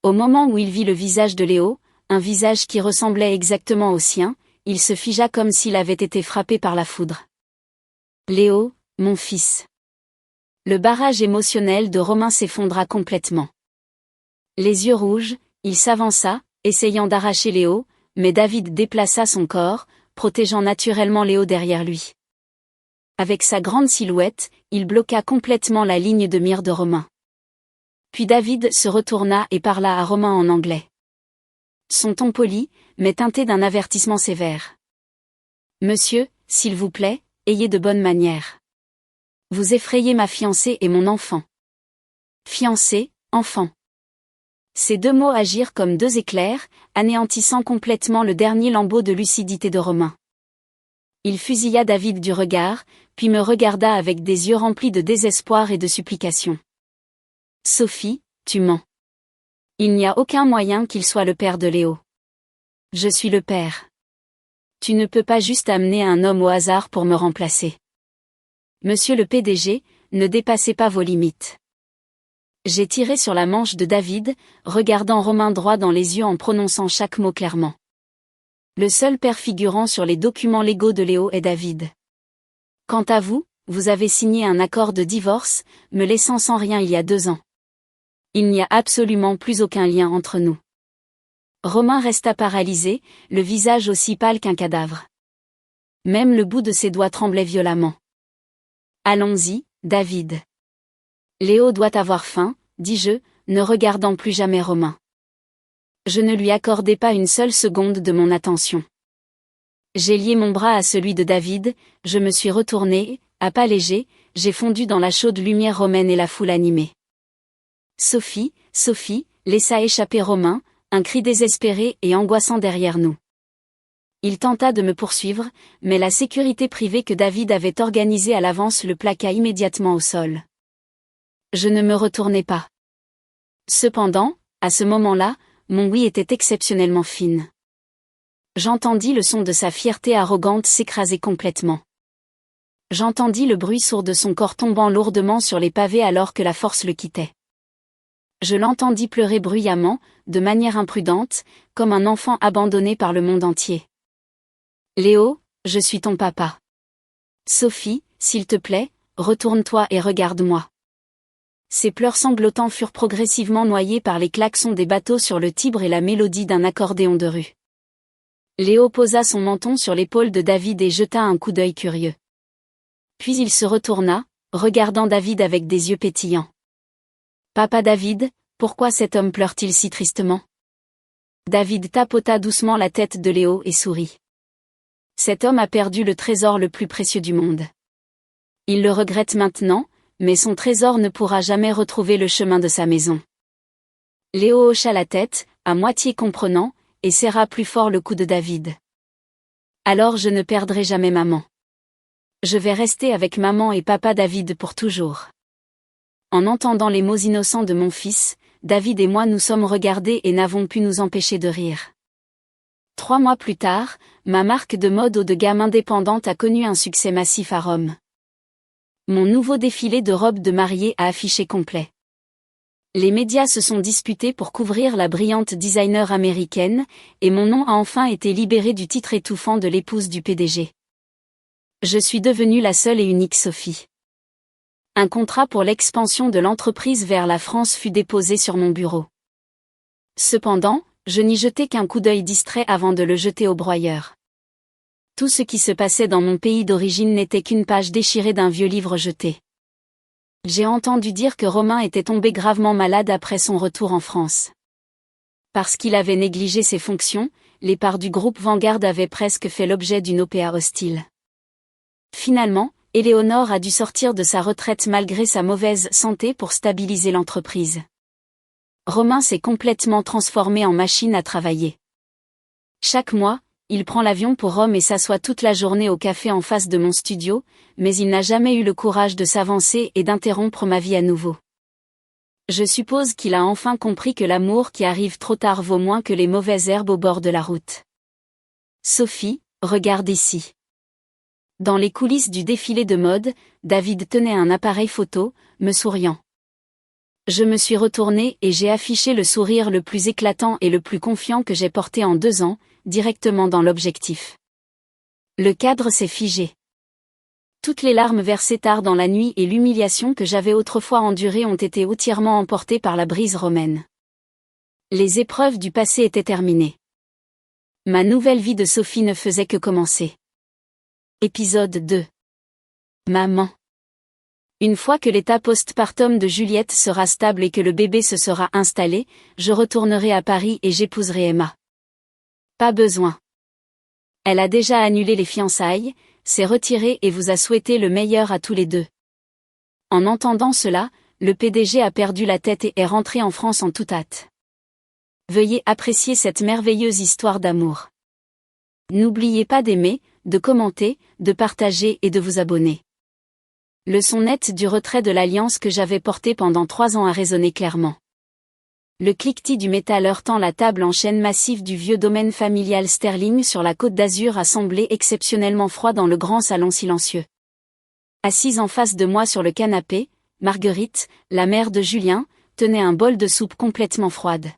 Au moment où il vit le visage de Léo, un visage qui ressemblait exactement au sien, il se figea comme s'il avait été frappé par la foudre. Léo, mon fils. Le barrage émotionnel de Romain s'effondra complètement. Les yeux rouges, il s'avança, essayant d'arracher Léo, mais David déplaça son corps, protégeant naturellement Léo derrière lui. Avec sa grande silhouette, il bloqua complètement la ligne de mire de Romain. Puis David se retourna et parla à Romain en anglais. Son ton poli, mais teinté d'un avertissement sévère. Monsieur, s'il vous plaît, ayez de bonnes manières. Vous effrayez ma fiancée et mon enfant. Fiancée, enfant. Ces 2 mots agirent comme 2 éclairs, anéantissant complètement le dernier lambeau de lucidité de Romain. Il fusilla David du regard, puis me regarda avec des yeux remplis de désespoir et de supplication. Sophie, tu mens. Il n'y a aucun moyen qu'il soit le père de Léo. Je suis le père. Tu ne peux pas juste amener un homme au hasard pour me remplacer. Monsieur le PDG, ne dépassez pas vos limites. J'ai tiré sur la manche de David, regardant Romain droit dans les yeux en prononçant chaque mot clairement. Le seul père figurant sur les documents légaux de Léo est David. Quant à vous, vous avez signé un accord de divorce, me laissant sans rien il y a 2 ans. Il n'y a absolument plus aucun lien entre nous. Romain resta paralysé, le visage aussi pâle qu'un cadavre. Même le bout de ses doigts tremblait violemment. Allons-y, David. Léo doit avoir faim, dis-je, ne regardant plus jamais Romain. Je ne lui accordai pas une seule seconde de mon attention. J'ai lié mon bras à celui de David, je me suis retourné, à pas léger, j'ai fondu dans la chaude lumière romaine et la foule animée. Sophie, Sophie, laissa échapper Romain, un cri désespéré et angoissant derrière nous. Il tenta de me poursuivre, mais la sécurité privée que David avait organisée à l'avance le plaqua immédiatement au sol. Je ne me retournai pas. Cependant, à ce moment-là, mon oui était exceptionnellement fine. J'entendis le son de sa fierté arrogante s'écraser complètement. J'entendis le bruit sourd de son corps tombant lourdement sur les pavés alors que la force le quittait. Je l'entendis pleurer bruyamment, de manière imprudente, comme un enfant abandonné par le monde entier. Léo, je suis ton papa. Sophie, s'il te plaît, retourne-toi et regarde-moi. Ses pleurs sanglotants furent progressivement noyés par les klaxons des bateaux sur le Tibre et la mélodie d'un accordéon de rue. Léo posa son menton sur l'épaule de David et jeta un coup d'œil curieux. Puis il se retourna, regardant David avec des yeux pétillants. Papa David, pourquoi cet homme pleure-t-il si tristement? David tapota doucement la tête de Léo et sourit. Cet homme a perdu le trésor le plus précieux du monde. Il le regrette maintenant, mais son trésor ne pourra jamais retrouver le chemin de sa maison. Léo hocha la tête, à moitié comprenant, et serra plus fort le cou de David. Alors je ne perdrai jamais maman. Je vais rester avec maman et papa David pour toujours. En entendant les mots innocents de mon fils, David et moi nous sommes regardés et n'avons pu nous empêcher de rire. 3 mois plus tard, ma marque de mode haut de gamme indépendante a connu un succès massif à Rome. Mon nouveau défilé de robes de mariée a affiché complet. Les médias se sont disputés pour couvrir la brillante designer américaine, et mon nom a enfin été libéré du titre étouffant de l'épouse du PDG. Je suis devenue la seule et unique Sophie. Un contrat pour l'expansion de l'entreprise vers la France fut déposé sur mon bureau. Cependant, je n'y jetai qu'un coup d'œil distrait avant de le jeter au broyeur. Tout ce qui se passait dans mon pays d'origine n'était qu'une page déchirée d'un vieux livre jeté. J'ai entendu dire que Romain était tombé gravement malade après son retour en France. Parce qu'il avait négligé ses fonctions, les parts du groupe Vanguard avaient presque fait l'objet d'une OPA hostile. Finalement, Éléonore a dû sortir de sa retraite malgré sa mauvaise santé pour stabiliser l'entreprise. Romain s'est complètement transformé en machine à travailler. Chaque mois, il prend l'avion pour Rome et s'assoit toute la journée au café en face de mon studio, mais il n'a jamais eu le courage de s'avancer et d'interrompre ma vie à nouveau. Je suppose qu'il a enfin compris que l'amour qui arrive trop tard vaut moins que les mauvaises herbes au bord de la route. Sophie, regarde ici. Dans les coulisses du défilé de mode, David tenait un appareil photo, me souriant. Je me suis retournée et j'ai affiché le sourire le plus éclatant et le plus confiant que j'ai porté en 2 ans, directement dans l'objectif. Le cadre s'est figé. Toutes les larmes versées tard dans la nuit et l'humiliation que j'avais autrefois endurée ont été entièrement emportées par la brise romaine. Les épreuves du passé étaient terminées. Ma nouvelle vie de Sophie ne faisait que commencer. Épisode 2. Maman. Une fois que l'état postpartum de Juliette sera stable et que le bébé se sera installé, je retournerai à Paris et j'épouserai Emma. Pas besoin. Elle a déjà annulé les fiançailles, s'est retirée et vous a souhaité le meilleur à tous les deux. En entendant cela, le PDG a perdu la tête et est rentré en France en toute hâte. Veuillez apprécier cette merveilleuse histoire d'amour. N'oubliez pas d'aimer, de commenter, de partager et de vous abonner. Le son net du retrait de l'alliance que j'avais porté pendant 3 ans a résonné clairement. Le cliquetis du métal heurtant la table en chêne massif du vieux domaine familial Sterling sur la Côte d'Azur a semblé exceptionnellement froid dans le grand salon silencieux. Assise en face de moi sur le canapé, Marguerite, la mère de Julien, tenait un bol de soupe complètement froide.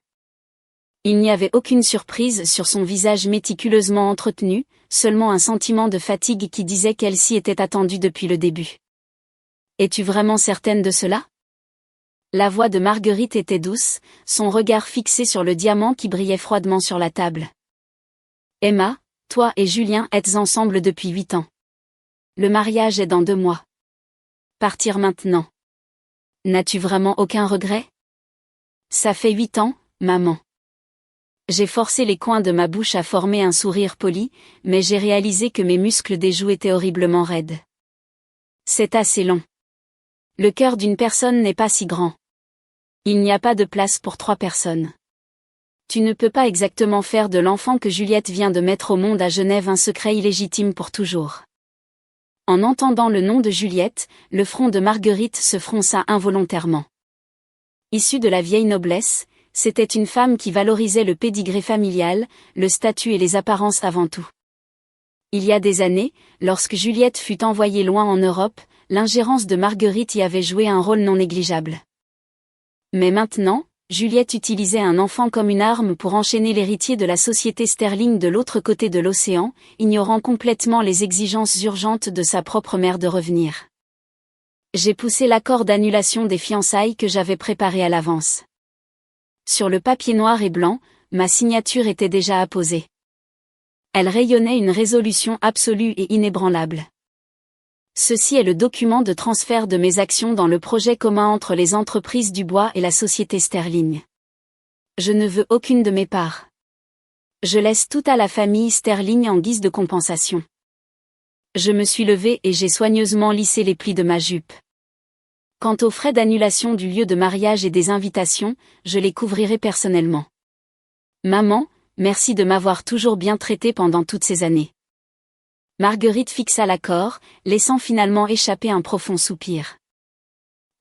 Il n'y avait aucune surprise sur son visage méticuleusement entretenu, seulement un sentiment de fatigue qui disait qu'elle s'y était attendue depuis le début. « Es-tu vraiment certaine de cela ?» La voix de Marguerite était douce, son regard fixé sur le diamant qui brillait froidement sur la table. « Emma, toi et Julien êtes ensemble depuis 8 ans. Le mariage est dans 2 mois. Partir maintenant. N'as-tu vraiment aucun regret ? Ça fait 8 ans, maman. » J'ai forcé les coins de ma bouche à former un sourire poli, mais j'ai réalisé que mes muscles des joues étaient horriblement raides. C'est assez long. Le cœur d'une personne n'est pas si grand. Il n'y a pas de place pour 3 personnes. Tu ne peux pas exactement faire de l'enfant que Juliette vient de mettre au monde à Genève un secret illégitime pour toujours. En entendant le nom de Juliette, le front de Marguerite se fronça involontairement. Issue de la vieille noblesse, c'était une femme qui valorisait le pédigré familial, le statut et les apparences avant tout. Il y a des années, lorsque Juliette fut envoyée loin en Europe, l'ingérence de Marguerite y avait joué un rôle non négligeable. Mais maintenant, Juliette utilisait un enfant comme une arme pour enchaîner l'héritier de la société Sterling de l'autre côté de l'océan, ignorant complètement les exigences urgentes de sa propre mère de revenir. J'ai poussé l'accord d'annulation des fiançailles que j'avais préparé à l'avance. Sur le papier noir et blanc, ma signature était déjà apposée. Elle rayonnait une résolution absolue et inébranlable. Ceci est le document de transfert de mes actions dans le projet commun entre les entreprises du bois et la société Sterling. Je ne veux aucune de mes parts. Je laisse tout à la famille Sterling en guise de compensation. Je me suis levée et j'ai soigneusement lissé les plis de ma jupe. Quant aux frais d'annulation du lieu de mariage et des invitations, je les couvrirai personnellement. Maman, merci de m'avoir toujours bien traitée pendant toutes ces années. Marguerite fixa l'accord, laissant finalement échapper un profond soupir.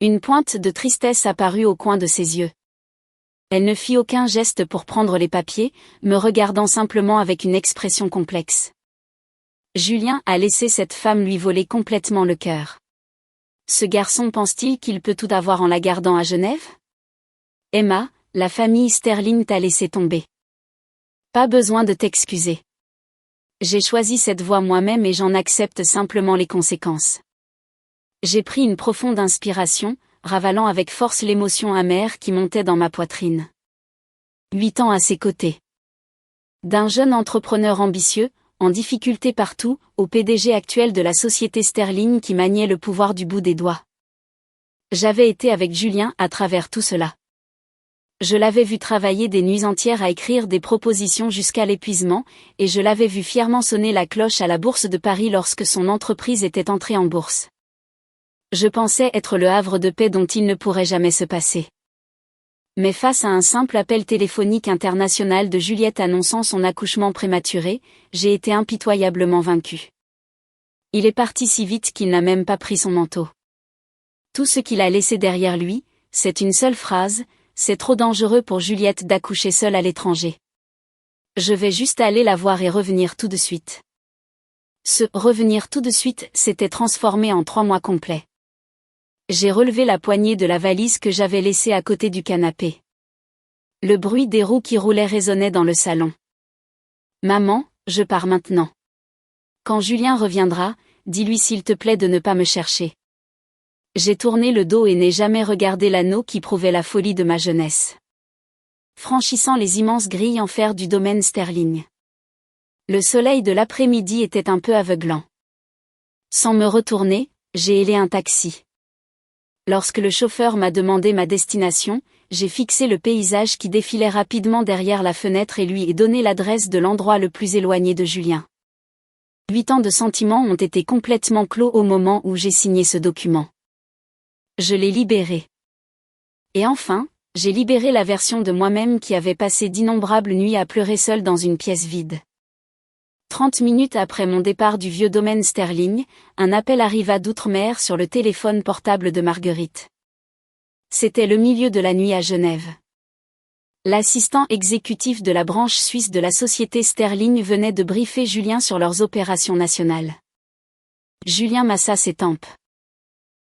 Une pointe de tristesse apparut au coin de ses yeux. Elle ne fit aucun geste pour prendre les papiers, me regardant simplement avec une expression complexe. Julien a laissé cette femme lui voler complètement le cœur. Ce garçon pense-t-il qu'il peut tout avoir en la gardant à Genève ? Emma, la famille Sterling t'a laissé tomber. Pas besoin de t'excuser. J'ai choisi cette voie moi-même et j'en accepte simplement les conséquences. J'ai pris une profonde inspiration, ravalant avec force l'émotion amère qui montait dans ma poitrine. 8 ans à ses côtés. D'un jeune entrepreneur ambitieux, en difficulté partout, au PDG actuel de la société Sterling qui maniait le pouvoir du bout des doigts. J'avais été avec Julien à travers tout cela. Je l'avais vu travailler des nuits entières à écrire des propositions jusqu'à l'épuisement, et je l'avais vu fièrement sonner la cloche à la Bourse de Paris lorsque son entreprise était entrée en bourse. Je pensais être le havre de paix dont il ne pourrait jamais se passer. Mais face à un simple appel téléphonique international de Juliette annonçant son accouchement prématuré, j'ai été impitoyablement vaincue. Il est parti si vite qu'il n'a même pas pris son manteau. Tout ce qu'il a laissé derrière lui, c'est une seule phrase: c'est trop dangereux pour Juliette d'accoucher seule à l'étranger. Je vais juste aller la voir et revenir tout de suite. Ce « revenir tout de suite » s'était transformé en 3 mois complets. J'ai relevé la poignée de la valise que j'avais laissée à côté du canapé. Le bruit des roues qui roulaient résonnait dans le salon. Maman, je pars maintenant. Quand Julien reviendra, dis-lui s'il te plaît de ne pas me chercher. J'ai tourné le dos et n'ai jamais regardé l'anneau qui prouvait la folie de ma jeunesse. Franchissant les immenses grilles en fer du domaine Sterling. Le soleil de l'après-midi était un peu aveuglant. Sans me retourner, j'ai hélé un taxi. Lorsque le chauffeur m'a demandé ma destination, j'ai fixé le paysage qui défilait rapidement derrière la fenêtre et lui ai donné l'adresse de l'endroit le plus éloigné de Julien. 8 ans de sentiments ont été complètement clos au moment où j'ai signé ce document. Je l'ai libéré. Et enfin, j'ai libéré la version de moi-même qui avait passé d'innombrables nuits à pleurer seule dans une pièce vide. 30 minutes après mon départ du vieux domaine Sterling, un appel arriva d'outre-mer sur le téléphone portable de Marguerite. C'était le milieu de la nuit à Genève. L'assistant exécutif de la branche suisse de la société Sterling venait de briefer Julien sur leurs opérations nationales. Julien massa ses tempes.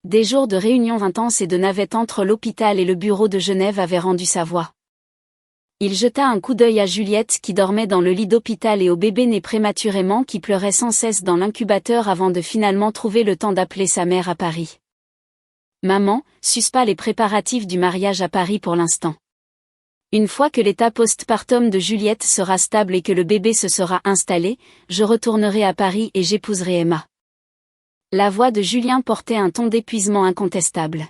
Des jours de réunions intenses et de navettes entre l'hôpital et le bureau de Genève avaient rendu sa voix. Il jeta un coup d'œil à Juliette qui dormait dans le lit d'hôpital et au bébé né prématurément qui pleurait sans cesse dans l'incubateur avant de finalement trouver le temps d'appeler sa mère à Paris. Maman, suspends les préparatifs du mariage à Paris pour l'instant. Une fois que l'état postpartum de Juliette sera stable et que le bébé se sera installé, je retournerai à Paris et j'épouserai Emma. La voix de Julien portait un ton d'épuisement incontestable.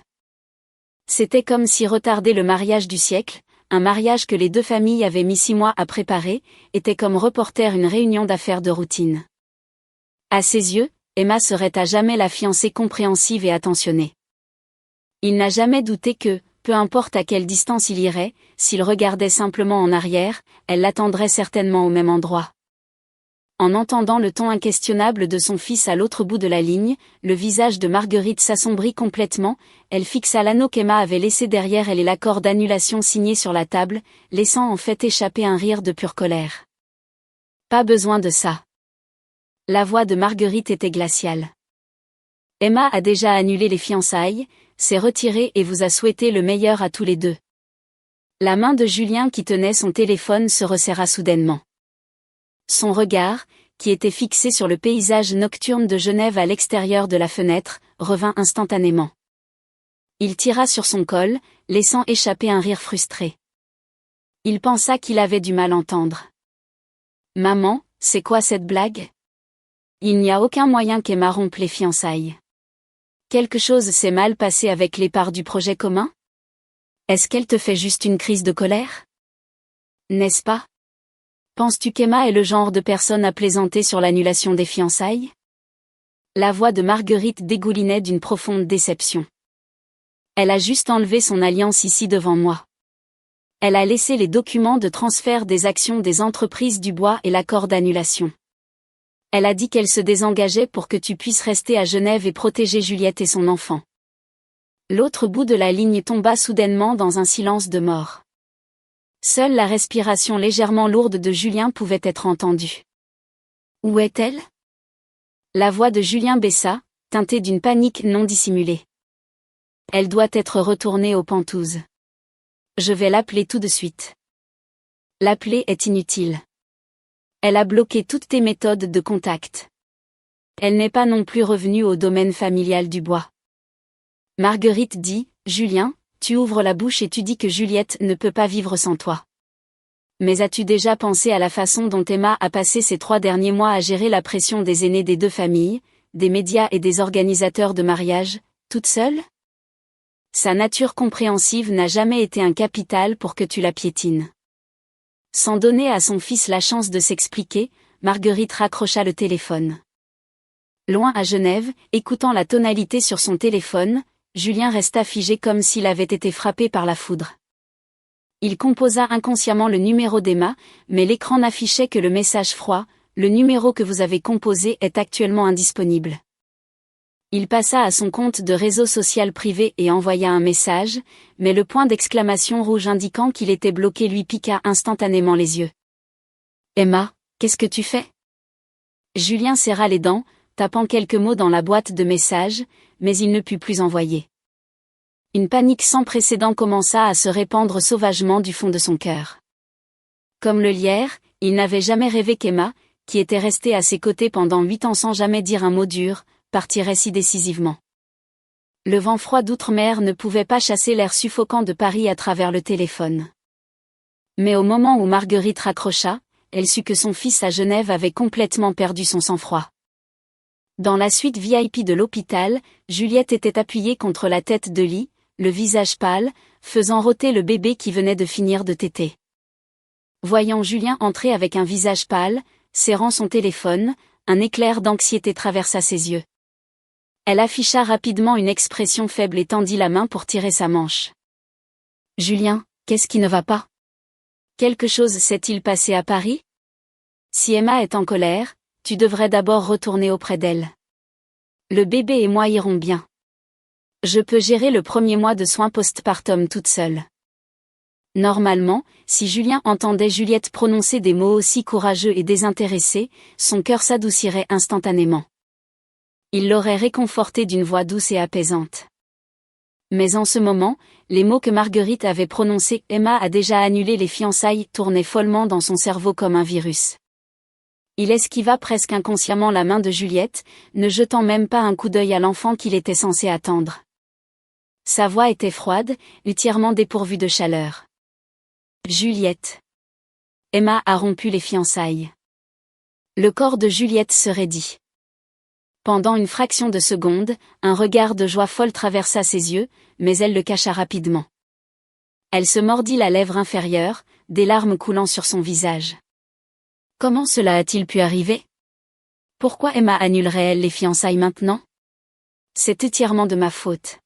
C'était comme si retarder le mariage du siècle, un mariage que les 2 familles avaient mis 6 mois à préparer, était comme reporter une réunion d'affaires de routine. À ses yeux, Emma serait à jamais la fiancée compréhensive et attentionnée. Il n'a jamais douté que, peu importe à quelle distance il irait, s'il regardait simplement en arrière, elle l'attendrait certainement au même endroit. En entendant le ton inquestionnable de son fils à l'autre bout de la ligne, le visage de Marguerite s'assombrit complètement, elle fixa l'anneau qu'Emma avait laissé derrière elle et l'accord d'annulation signé sur la table, laissant en fait échapper un rire de pure colère. Pas besoin de ça. La voix de Marguerite était glaciale. Emma a déjà annulé les fiançailles, s'est retirée et vous a souhaité le meilleur à tous les deux. La main de Julien qui tenait son téléphone se resserra soudainement. Son regard, qui était fixé sur le paysage nocturne de Genève à l'extérieur de la fenêtre, revint instantanément. Il tira sur son col, laissant échapper un rire frustré. Il pensa qu'il avait du mal à entendre. « Maman, c'est quoi cette blague ? Il n'y a aucun moyen qu'Emma rompe les fiançailles. Quelque chose s'est mal passé avec les parts du projet commun ? Est-ce qu'elle te fait juste une crise de colère ? N'est-ce pas ? Penses-tu qu'Emma est le genre de personne à plaisanter sur l'annulation des fiançailles ? » La voix de Marguerite dégoulinait d'une profonde déception. Elle a juste enlevé son alliance ici devant moi. Elle a laissé les documents de transfert des actions des entreprises du bois et l'accord d'annulation. Elle a dit qu'elle se désengageait pour que tu puisses rester à Genève et protéger Juliette et son enfant. L'autre bout de la ligne tomba soudainement dans un silence de mort. Seule la respiration légèrement lourde de Julien pouvait être entendue. Où est-elle ? La voix de Julien baissa, teintée d'une panique non dissimulée. Elle doit être retournée aux Pentouzes. Je vais l'appeler tout de suite. L'appeler est inutile. Elle a bloqué toutes tes méthodes de contact. Elle n'est pas non plus revenue au domaine familial du bois. Marguerite dit, Julien, tu ouvres la bouche et tu dis que Juliette ne peut pas vivre sans toi. Mais as-tu déjà pensé à la façon dont Emma a passé ces 3 derniers mois à gérer la pression des aînés des 2 familles, des médias et des organisateurs de mariage, toute seule? Sa nature compréhensive n'a jamais été un capital pour que tu la piétines. Sans donner à son fils la chance de s'expliquer, Marguerite raccrocha le téléphone. Loin à Genève, écoutant la tonalité sur son téléphone, Julien resta figé comme s'il avait été frappé par la foudre. Il composa inconsciemment le numéro d'Emma, mais l'écran n'affichait que le message froid: « Le numéro que vous avez composé est actuellement indisponible. » Il passa à son compte de réseau social privé et envoya un message, mais le point d'exclamation rouge indiquant qu'il était bloqué lui piqua instantanément les yeux. « Emma, qu'est-ce que tu fais ?» Julien serra les dents, tapant quelques mots dans la boîte de messages, mais il ne put plus envoyer. Une panique sans précédent commença à se répandre sauvagement du fond de son cœur. Comme le lierre, il n'avait jamais rêvé qu'Emma, qui était restée à ses côtés pendant 8 ans sans jamais dire un mot dur, partirait si décisivement. Le vent froid d'outre-mer ne pouvait pas chasser l'air suffocant de Paris à travers le téléphone. Mais au moment où Marguerite raccrocha, elle sut que son fils à Genève avait complètement perdu son sang-froid. Dans la suite VIP de l'hôpital, Juliette était appuyée contre la tête de lit, le visage pâle, faisant rôter le bébé qui venait de finir de téter. Voyant Julien entrer avec un visage pâle, serrant son téléphone, un éclair d'anxiété traversa ses yeux. Elle afficha rapidement une expression faible et tendit la main pour tirer sa manche. « Julien, qu'est-ce qui ne va pas? Quelque chose s'est-il passé à Paris? Si Emma est en colère, tu devrais d'abord retourner auprès d'elle. Le bébé et moi irons bien. Je peux gérer le 1er mois de soins postpartum toute seule. » Normalement, si Julien entendait Juliette prononcer des mots aussi courageux et désintéressés, son cœur s'adoucirait instantanément. Il l'aurait réconforté d'une voix douce et apaisante. Mais en ce moment, les mots que Marguerite avait prononcés, Emma a déjà annulé les fiançailles, tournaient follement dans son cerveau comme un virus. Il esquiva presque inconsciemment la main de Juliette, ne jetant même pas un coup d'œil à l'enfant qu'il était censé attendre. Sa voix était froide, entièrement dépourvue de chaleur. Juliette. Emma a rompu les fiançailles. Le corps de Juliette se raidit. Pendant une fraction de seconde, un regard de joie folle traversa ses yeux, mais elle le cacha rapidement. Elle se mordit la lèvre inférieure, des larmes coulant sur son visage. Comment cela a-t-il pu arriver? Pourquoi Emma annulerait-elle les fiançailles maintenant? C'est entièrement de ma faute.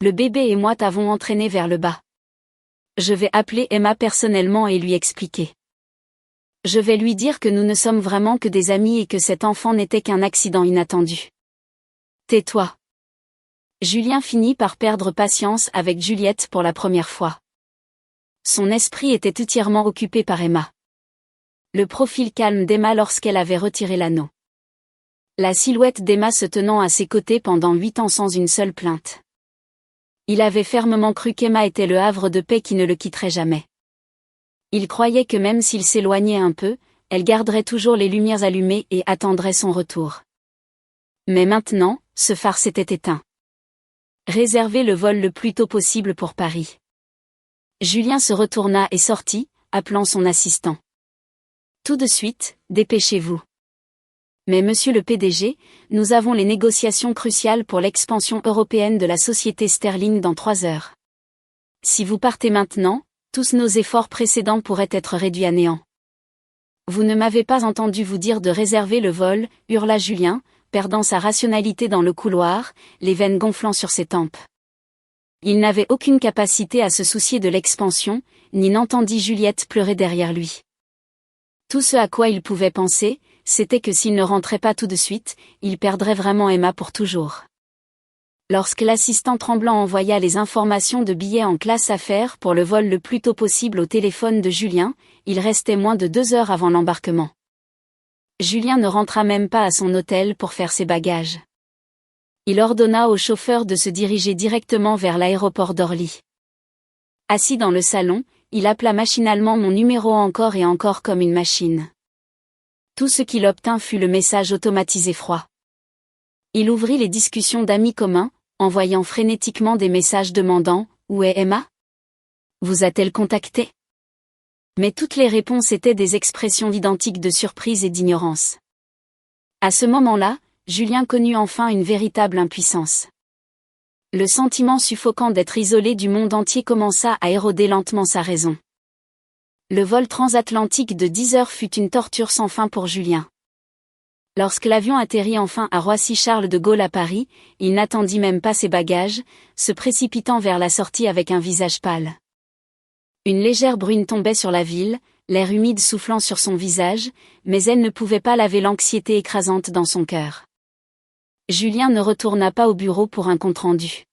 Le bébé et moi t'avons entraîné vers le bas. Je vais appeler Emma personnellement et lui expliquer. Je vais lui dire que nous ne sommes vraiment que des amis et que cet enfant n'était qu'un accident inattendu. Tais-toi. Julien finit par perdre patience avec Juliette pour la première fois. Son esprit était entièrement occupé par Emma. Le profil calme d'Emma lorsqu'elle avait retiré l'anneau. La silhouette d'Emma se tenant à ses côtés pendant 8 ans sans une seule plainte. Il avait fermement cru qu'Emma était le havre de paix qui ne le quitterait jamais. Il croyait que même s'il s'éloignait un peu, elle garderait toujours les lumières allumées et attendrait son retour. Mais maintenant, ce phare s'était éteint. Réservez le vol le plus tôt possible pour Paris. Julien se retourna et sortit, appelant son assistant. Tout de suite, dépêchez-vous. Mais monsieur le PDG, nous avons les négociations cruciales pour l'expansion européenne de la société Sterling dans 3 heures. Si vous partez maintenant, tous nos efforts précédents pourraient être réduits à néant. Vous ne m'avez pas entendu vous dire de réserver le vol, hurla Julien, perdant sa rationalité dans le couloir, les veines gonflant sur ses tempes. Il n'avait aucune capacité à se soucier de l'expansion, ni n'entendit Juliette pleurer derrière lui. Tout ce à quoi il pouvait penser, c'était que s'il ne rentrait pas tout de suite, il perdrait vraiment Emma pour toujours. Lorsque l'assistant tremblant envoya les informations de billets en classe affaires pour le vol le plus tôt possible au téléphone de Julien, il restait moins de 2 heures avant l'embarquement. Julien ne rentra même pas à son hôtel pour faire ses bagages. Il ordonna au chauffeur de se diriger directement vers l'aéroport d'Orly. Assis dans le salon, il appela machinalement mon numéro encore et encore comme une machine. Tout ce qu'il obtint fut le message automatisé froid. Il ouvrit les discussions d'amis communs, envoyant frénétiquement des messages demandant « Où est Emma? Vous a-t-elle contacté ?» Mais toutes les réponses étaient des expressions identiques de surprise et d'ignorance. À ce moment-là, Julien connut enfin une véritable impuissance. Le sentiment suffocant d'être isolé du monde entier commença à éroder lentement sa raison. Le vol transatlantique de 10 heures fut une torture sans fin pour Julien. Lorsque l'avion atterrit enfin à Roissy-Charles de Gaulle à Paris, il n'attendit même pas ses bagages, se précipitant vers la sortie avec un visage pâle. Une légère bruine tombait sur la ville, l'air humide soufflant sur son visage, mais elle ne pouvait pas laver l'anxiété écrasante dans son cœur. Julien ne retourna pas au bureau pour un compte-rendu.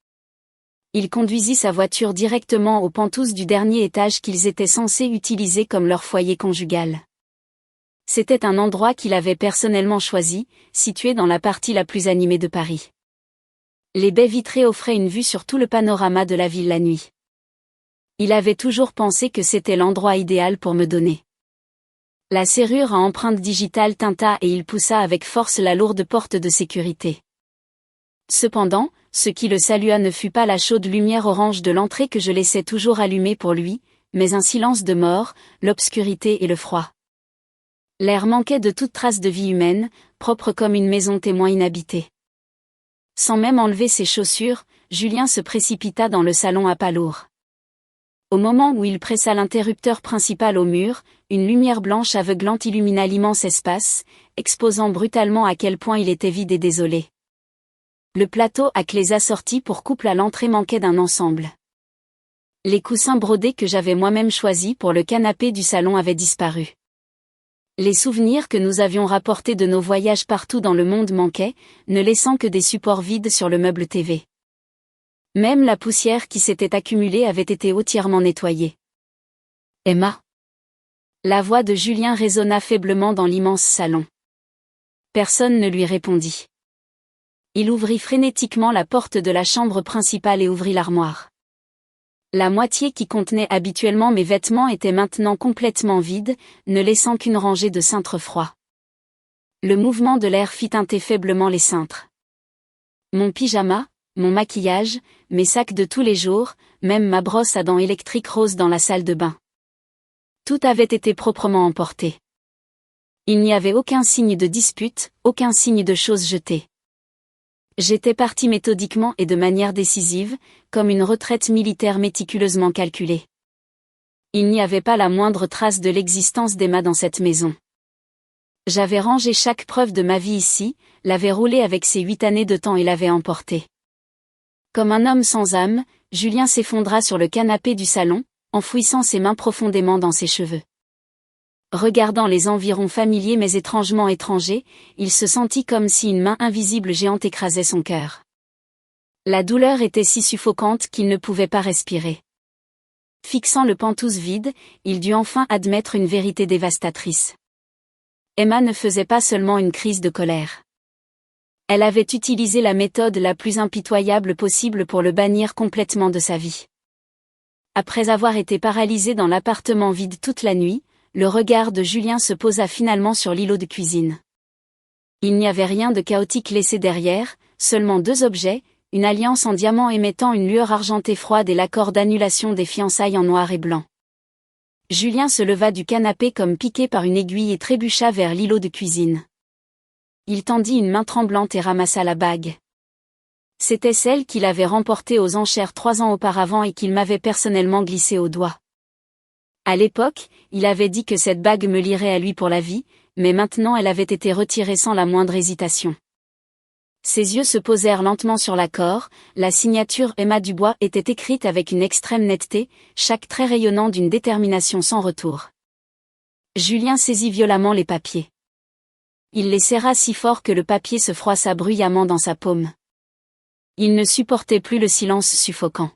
Il conduisit sa voiture directement aux pentouses du dernier étage qu'ils étaient censés utiliser comme leur foyer conjugal. C'était un endroit qu'il avait personnellement choisi, situé dans la partie la plus animée de Paris. Les baies vitrées offraient une vue sur tout le panorama de la ville la nuit. Il avait toujours pensé que c'était l'endroit idéal pour me donner. La serrure à empreinte digitale tinta et il poussa avec force la lourde porte de sécurité. Cependant, ce qui le salua ne fut pas la chaude lumière orange de l'entrée que je laissais toujours allumée pour lui, mais un silence de mort, l'obscurité et le froid. L'air manquait de toute trace de vie humaine, propre comme une maison témoin inhabitée. Sans même enlever ses chaussures, Julien se précipita dans le salon à pas lourd. Au moment où il pressa l'interrupteur principal au mur, une lumière blanche aveuglante illumina l'immense espace, exposant brutalement à quel point il était vide et désolé. Le plateau à clés assorties pour couple à l'entrée manquait d'un ensemble. Les coussins brodés que j'avais moi-même choisis pour le canapé du salon avaient disparu. Les souvenirs que nous avions rapportés de nos voyages partout dans le monde manquaient, ne laissant que des supports vides sur le meuble TV. Même la poussière qui s'était accumulée avait été entièrement nettoyée. Emma. La voix de Julien résonna faiblement dans l'immense salon. Personne ne lui répondit. Il ouvrit frénétiquement la porte de la chambre principale et ouvrit l'armoire. La moitié qui contenait habituellement mes vêtements était maintenant complètement vide, ne laissant qu'une rangée de cintres froids. Le mouvement de l'air fit teinter faiblement les cintres. Mon pyjama, mon maquillage, mes sacs de tous les jours, même ma brosse à dents électrique rose dans la salle de bain. Tout avait été proprement emporté. Il n'y avait aucun signe de dispute, aucun signe de choses jetées. J'étais parti méthodiquement et de manière décisive, comme une retraite militaire méticuleusement calculée. Il n'y avait pas la moindre trace de l'existence d'Emma dans cette maison. J'avais rangé chaque preuve de ma vie ici, l'avais roulée avec ses 8 années de temps et l'avais emportée. Comme un homme sans âme, Julien s'effondra sur le canapé du salon, enfouissant ses mains profondément dans ses cheveux. Regardant les environs familiers mais étrangement étrangers, il se sentit comme si une main invisible géante écrasait son cœur. La douleur était si suffocante qu'il ne pouvait pas respirer. Fixant le pantouse vide, il dut enfin admettre une vérité dévastatrice. Emma ne faisait pas seulement une crise de colère. Elle avait utilisé la méthode la plus impitoyable possible pour le bannir complètement de sa vie. Après avoir été paralysée dans l'appartement vide toute la nuit, le regard de Julien se posa finalement sur l'îlot de cuisine. Il n'y avait rien de chaotique laissé derrière, seulement 2 objets, une alliance en diamant émettant une lueur argentée froide et l'accord d'annulation des fiançailles en noir et blanc. Julien se leva du canapé comme piqué par une aiguille et trébucha vers l'îlot de cuisine. Il tendit une main tremblante et ramassa la bague. C'était celle qu'il avait remportée aux enchères 3 ans auparavant et qu'il m'avait personnellement glissée au doigt. À l'époque, il avait dit que cette bague me lierait à lui pour la vie, mais maintenant elle avait été retirée sans la moindre hésitation. Ses yeux se posèrent lentement sur l'accord, la signature Emma Dubois était écrite avec une extrême netteté, chaque trait rayonnant d'une détermination sans retour. Julien saisit violemment les papiers. Il les serra si fort que le papier se froissa bruyamment dans sa paume. Il ne supportait plus le silence suffocant.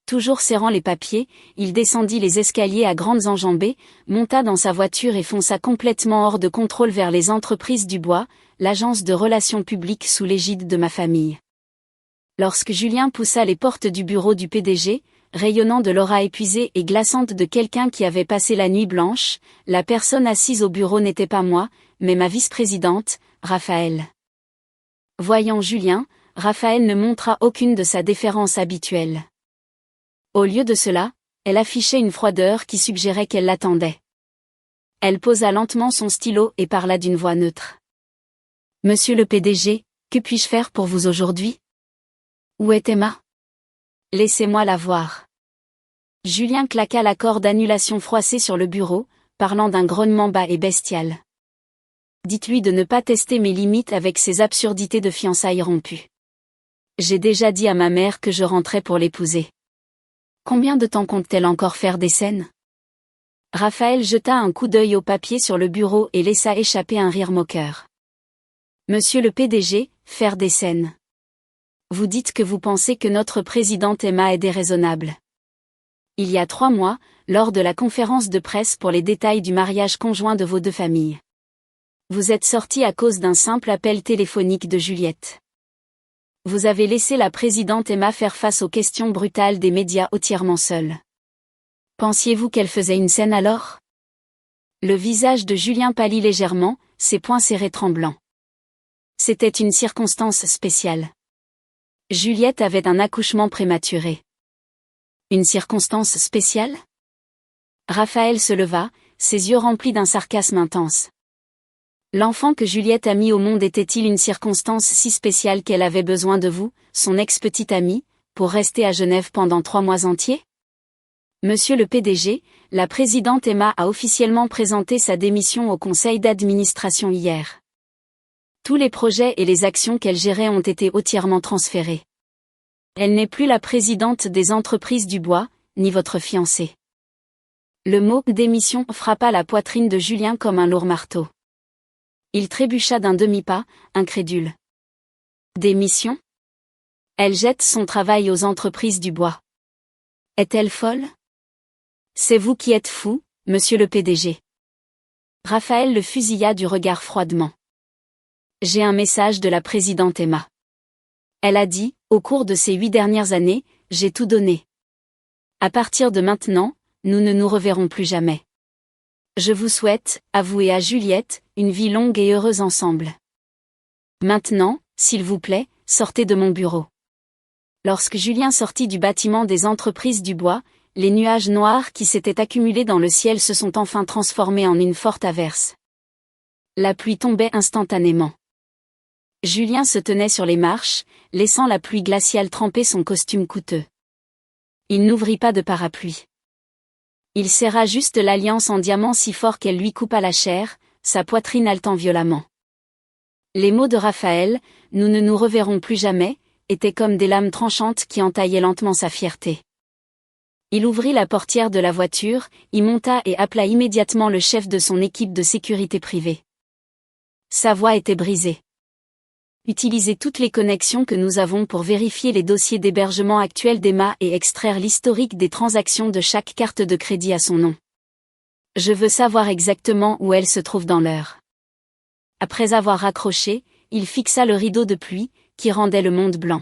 Toujours serrant les papiers, il descendit les escaliers à grandes enjambées, monta dans sa voiture et fonça complètement hors de contrôle vers les entreprises Dubois, l'agence de relations publiques sous l'égide de ma famille. Lorsque Julien poussa les portes du bureau du PDG, rayonnant de l'aura épuisée et glaçante de quelqu'un qui avait passé la nuit blanche, la personne assise au bureau n'était pas moi, mais ma vice-présidente, Raphaël. Voyant Julien, Raphaël ne montra aucune de sa déférence habituelle. Au lieu de cela, Elle affichait une froideur qui suggérait qu'elle l'attendait. Elle posa lentement son stylo et parla d'une voix neutre. « Monsieur le PDG, que puis-je faire pour vous aujourd'hui ? Où est Emma ? Laissez-moi la voir. » Julien claqua l'accord d'annulation froissé sur le bureau, parlant d'un grognement bas et bestial. « Dites-lui de ne pas tester mes limites avec ces absurdités de fiançailles rompues. J'ai déjà dit à ma mère que je rentrais pour l'épouser. Combien de temps compte-t-elle encore faire des scènes ? » Raphaël jeta un coup d'œil au papier sur le bureau et laissa échapper un rire moqueur. « Monsieur le PDG, faire des scènes. Vous dites que vous pensez que notre présidente Emma est déraisonnable. Il y a 3 mois, lors de la conférence de presse pour les détails du mariage conjoint de vos 2 familles. Vous êtes sorti à cause d'un simple appel téléphonique de Juliette. Vous avez laissé la présidente Emma faire face aux questions brutales des médias entièrement seule. Pensiez-vous qu'elle faisait une scène alors ? » Le visage de Julien pâlit légèrement, ses poings serrés tremblants. C'était une circonstance spéciale. Juliette avait un accouchement prématuré. Une circonstance spéciale ? Raphaël se leva, ses yeux remplis d'un sarcasme intense. L'enfant que Juliette a mis au monde était-il une circonstance si spéciale qu'elle avait besoin de vous, son ex-petite amie, pour rester à Genève pendant 3 mois entiers ? Monsieur le PDG, la présidente Emma a officiellement présenté sa démission au conseil d'administration hier. Tous les projets et les actions qu'elle gérait ont été entièrement transférés. Elle n'est plus la présidente des entreprises du bois, ni votre fiancée. Le mot « démission » frappa la poitrine de Julien comme un lourd marteau. Il trébucha d'un demi-pas, incrédule. Démission ? Elle jette son travail aux entreprises du bois. Est-elle folle ? C'est vous qui êtes fou, monsieur le PDG. Raphaël le fusilla du regard froidement. J'ai un message de la présidente Emma. Elle a dit, au cours de ces 8 dernières années, j'ai tout donné. À partir de maintenant, nous ne nous reverrons plus jamais. Je vous souhaite, à vous et à Juliette, une vie longue et heureuse ensemble. Maintenant, s'il vous plaît, sortez de mon bureau. Lorsque Julien sortit du bâtiment des entreprises du bois, les nuages noirs qui s'étaient accumulés dans le ciel se sont enfin transformés en une forte averse. La pluie tombait instantanément. Julien se tenait sur les marches, laissant la pluie glaciale tremper son costume coûteux. Il n'ouvrit pas de parapluie. Il serra juste l'alliance en diamant si fort qu'elle lui coupa la chair, sa poitrine haletant violemment. Les mots de Raphaël, « Nous ne nous reverrons plus jamais », étaient comme des lames tranchantes qui entaillaient lentement sa fierté. Il ouvrit la portière de la voiture, y monta et appela immédiatement le chef de son équipe de sécurité privée. Sa voix était brisée. Utilisez toutes les connexions que nous avons pour vérifier les dossiers d'hébergement actuels d'Emma et extraire l'historique des transactions de chaque carte de crédit à son nom. Je veux savoir exactement où elle se trouve dans l'heure. Après avoir raccroché, il fixa le rideau de pluie, qui rendait le monde blanc.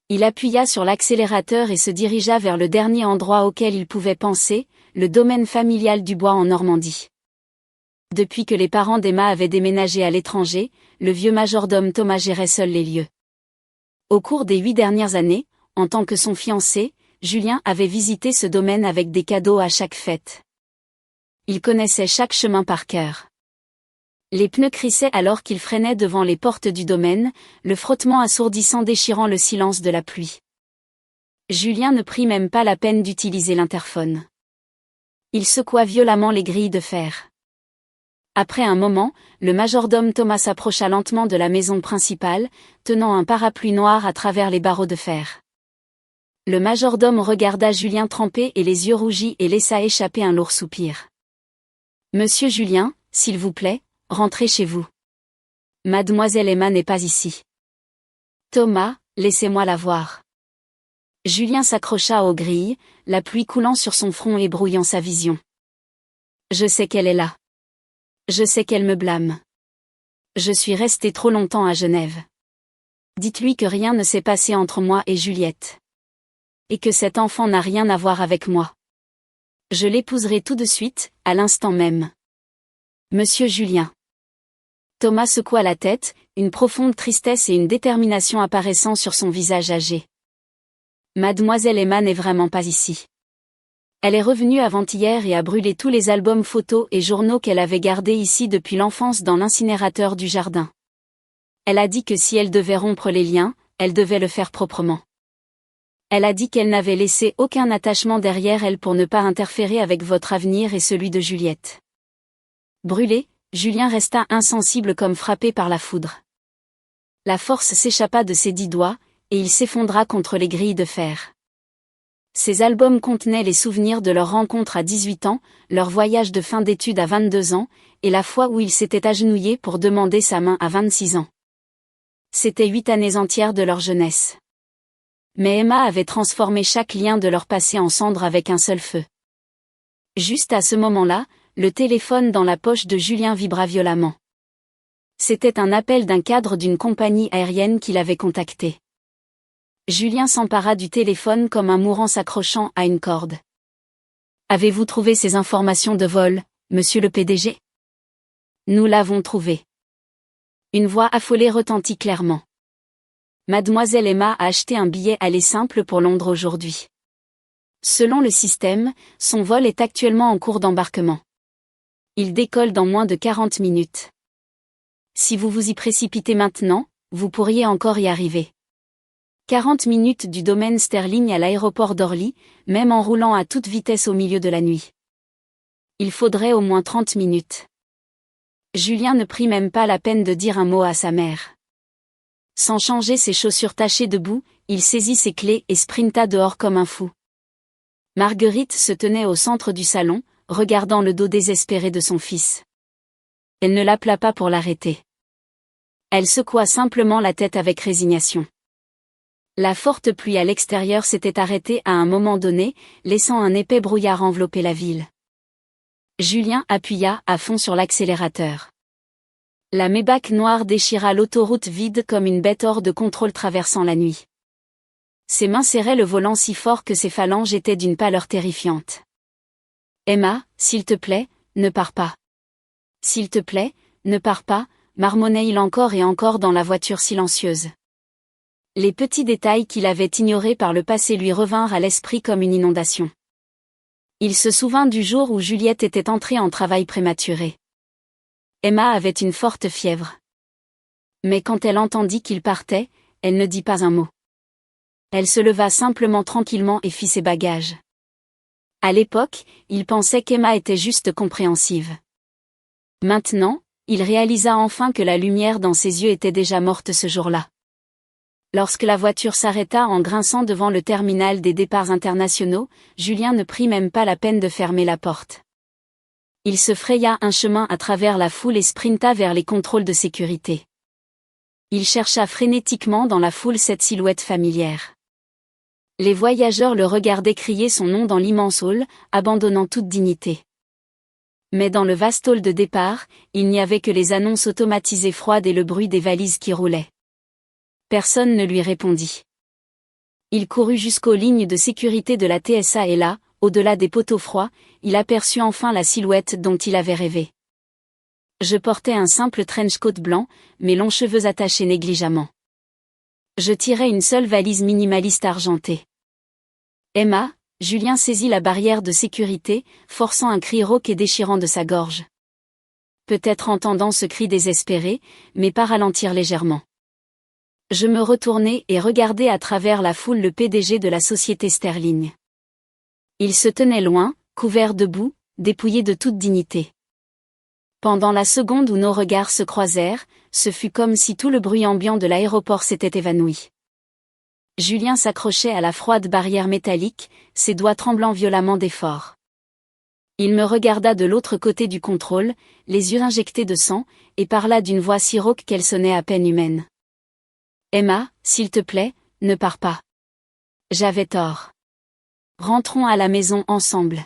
Il appuya sur l'accélérateur et se dirigea vers le dernier endroit auquel il pouvait penser, le domaine familial du bois en Normandie. Depuis que les parents d'Emma avaient déménagé à l'étranger, le vieux majordome Thomas gérait seul les lieux. Au cours des 8 dernières années, en tant que son fiancé, Julien avait visité ce domaine avec des cadeaux à chaque fête. Il connaissait chaque chemin par cœur. Les pneus crissaient alors qu'il freinait devant les portes du domaine, le frottement assourdissant déchirant le silence de la pluie. Julien ne prit même pas la peine d'utiliser l'interphone. Il secoua violemment les grilles de fer. Après un moment, le majordome Thomas s'approcha lentement de la maison principale, tenant un parapluie noir à travers les barreaux de fer. Le majordome regarda Julien trempé et les yeux rougis et laissa échapper un lourd soupir. « Monsieur Julien, s'il vous plaît, rentrez chez vous. Mademoiselle Emma n'est pas ici. » « Thomas, laissez-moi la voir. » Julien s'accrocha aux grilles, la pluie coulant sur son front et brouillant sa vision. « Je sais qu'elle est là. Je sais qu'elle me blâme. Je suis resté trop longtemps à Genève. Dites-lui que rien ne s'est passé entre moi et Juliette. Et que cet enfant n'a rien à voir avec moi. Je l'épouserai tout de suite, à l'instant même. Monsieur Julien. Thomas secoua la tête, une profonde tristesse et une détermination apparaissant sur son visage âgé. Mademoiselle Emma n'est vraiment pas ici. Elle est revenue avant-hier et a brûlé tous les albums photos et journaux qu'elle avait gardés ici depuis l'enfance dans l'incinérateur du jardin. Elle a dit que si elle devait rompre les liens, elle devait le faire proprement. Elle a dit qu'elle n'avait laissé aucun attachement derrière elle pour ne pas interférer avec votre avenir et celui de Juliette. Brûlé, Julien resta insensible comme frappé par la foudre. La force s'échappa de ses 10 doigts, et il s'effondra contre les grilles de fer. Ces albums contenaient les souvenirs de leur rencontre à 18 ans, leur voyage de fin d'études à 22 ans, et la fois où il s'était agenouillé pour demander sa main à 26 ans. C'était 8 années entières de leur jeunesse. Mais Emma avait transformé chaque lien de leur passé en cendres avec un seul feu. Juste à ce moment-là, le téléphone dans la poche de Julien vibra violemment. C'était un appel d'un cadre d'une compagnie aérienne qui l'avait contacté. Julien s'empara du téléphone comme un mourant s'accrochant à une corde. « Avez-vous trouvé ces informations de vol, monsieur le PDG ? » »« Nous l'avons trouvé. » Une voix affolée retentit clairement. « Mademoiselle Emma a acheté un billet aller simple pour Londres aujourd'hui. Selon le système, son vol est actuellement en cours d'embarquement. Il décolle dans moins de 40 minutes. Si vous vous y précipitez maintenant, vous pourriez encore y arriver. 40 minutes du domaine Sterling à l'aéroport d'Orly, même en roulant à toute vitesse au milieu de la nuit. Il faudrait au moins 30 minutes. Julien ne prit même pas la peine de dire un mot à sa mère. Sans changer ses chaussures tachées de boue, il saisit ses clés et sprinta dehors comme un fou. Marguerite se tenait au centre du salon, regardant le dos désespéré de son fils. Elle ne l'appela pas pour l'arrêter. Elle secoua simplement la tête avec résignation. La forte pluie à l'extérieur s'était arrêtée à un moment donné, laissant un épais brouillard envelopper la ville. Julien appuya à fond sur l'accélérateur. La Maybach noire déchira l'autoroute vide comme une bête hors de contrôle traversant la nuit. Ses mains serraient le volant si fort que ses phalanges étaient d'une pâleur terrifiante. « Emma, s'il te plaît, ne pars pas. S'il te plaît, ne pars pas », marmonnait-il encore et encore dans la voiture silencieuse. Les petits détails qu'il avait ignorés par le passé lui revinrent à l'esprit comme une inondation. Il se souvint du jour où Juliette était entrée en travail prématuré. Emma avait une forte fièvre. Mais quand elle entendit qu'il partait, elle ne dit pas un mot. Elle se leva simplement tranquillement et fit ses bagages. À l'époque, il pensait qu'Emma était juste compréhensive. Maintenant, il réalisa enfin que la lumière dans ses yeux était déjà morte ce jour-là. Lorsque la voiture s'arrêta en grinçant devant le terminal des départs internationaux, Julien ne prit même pas la peine de fermer la porte. Il se fraya un chemin à travers la foule et sprinta vers les contrôles de sécurité. Il chercha frénétiquement dans la foule cette silhouette familière. Les voyageurs le regardaient crier son nom dans l'immense hall, abandonnant toute dignité. Mais dans le vaste hall de départ, il n'y avait que les annonces automatisées froides et le bruit des valises qui roulaient. Personne ne lui répondit. Il courut jusqu'aux lignes de sécurité de la TSA et là, au-delà des poteaux froids, il aperçut enfin la silhouette dont il avait rêvé. Je portais un simple trench-coat blanc, mes longs cheveux attachés négligemment. Je tirais une seule valise minimaliste argentée. Emma, Julien saisit la barrière de sécurité, forçant un cri rauque et déchirant de sa gorge. Peut-être entendant ce cri désespéré, mais pas ralentir légèrement. Je me retournai et regardai à travers la foule le PDG de la société Sterling. Il se tenait loin, couvert de boue, dépouillé de toute dignité. Pendant la seconde où nos regards se croisèrent, ce fut comme si tout le bruit ambiant de l'aéroport s'était évanoui. Julien s'accrochait à la froide barrière métallique, ses doigts tremblant violemment d'effort. Il me regarda de l'autre côté du contrôle, les yeux injectés de sang, et parla d'une voix si rauque qu'elle sonnait à peine humaine. Emma, s'il te plaît, ne pars pas. J'avais tort. Rentrons à la maison ensemble.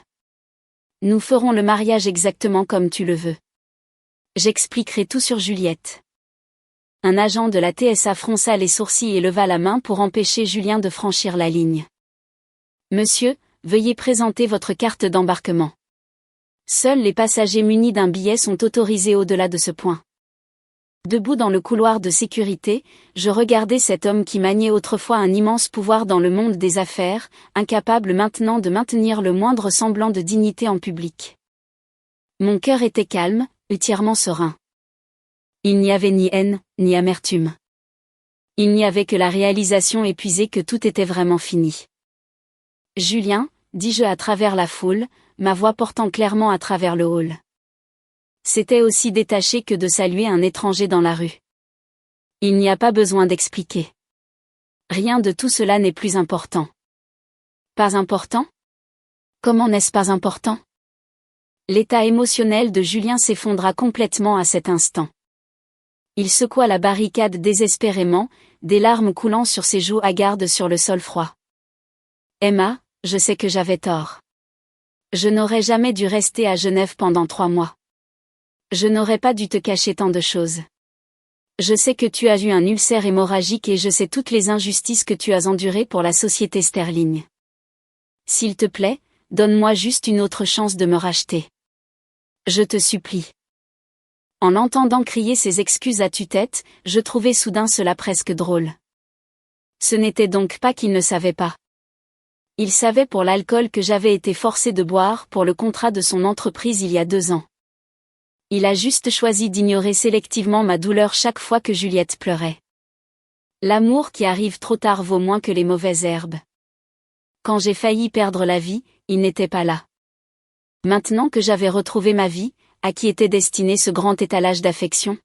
Nous ferons le mariage exactement comme tu le veux. J'expliquerai tout sur Juliette. Un agent de la TSA fronça les sourcils et leva la main pour empêcher Julien de franchir la ligne. Monsieur, veuillez présenter votre carte d'embarquement. Seuls les passagers munis d'un billet sont autorisés au-delà de ce point. Debout dans le couloir de sécurité, je regardais cet homme qui maniait autrefois un immense pouvoir dans le monde des affaires, incapable maintenant de maintenir le moindre semblant de dignité en public. Mon cœur était calme, entièrement serein. Il n'y avait ni haine, ni amertume. Il n'y avait que la réalisation épuisée que tout était vraiment fini. « Julien », dis-je à travers la foule, ma voix portant clairement à travers le hall. C'était aussi détaché que de saluer un étranger dans la rue. Il n'y a pas besoin d'expliquer. Rien de tout cela n'est plus important. Pas important ? Comment n'est-ce pas important ? L'état émotionnel de Julien s'effondra complètement à cet instant. Il secoua la barricade désespérément, des larmes coulant sur ses joues hagardes sur le sol froid. Emma, je sais que j'avais tort. Je n'aurais jamais dû rester à Genève pendant 3 mois. Je n'aurais pas dû te cacher tant de choses. Je sais que tu as eu un ulcère hémorragique et je sais toutes les injustices que tu as endurées pour la société Sterling. S'il te plaît, donne-moi juste une autre chance de me racheter. Je te supplie. En l'entendant crier ses excuses à tue-tête, je trouvais soudain cela presque drôle. Ce n'était donc pas qu'il ne savait pas. Il savait pour l'alcool que j'avais été forcé de boire pour le contrat de son entreprise il y a 2 ans. Il a juste choisi d'ignorer sélectivement ma douleur chaque fois que Juliette pleurait. L'amour qui arrive trop tard vaut moins que les mauvaises herbes. Quand j'ai failli perdre la vie, il n'était pas là. Maintenant que j'avais retrouvé ma vie, à qui était destiné ce grand étalage d'affection ?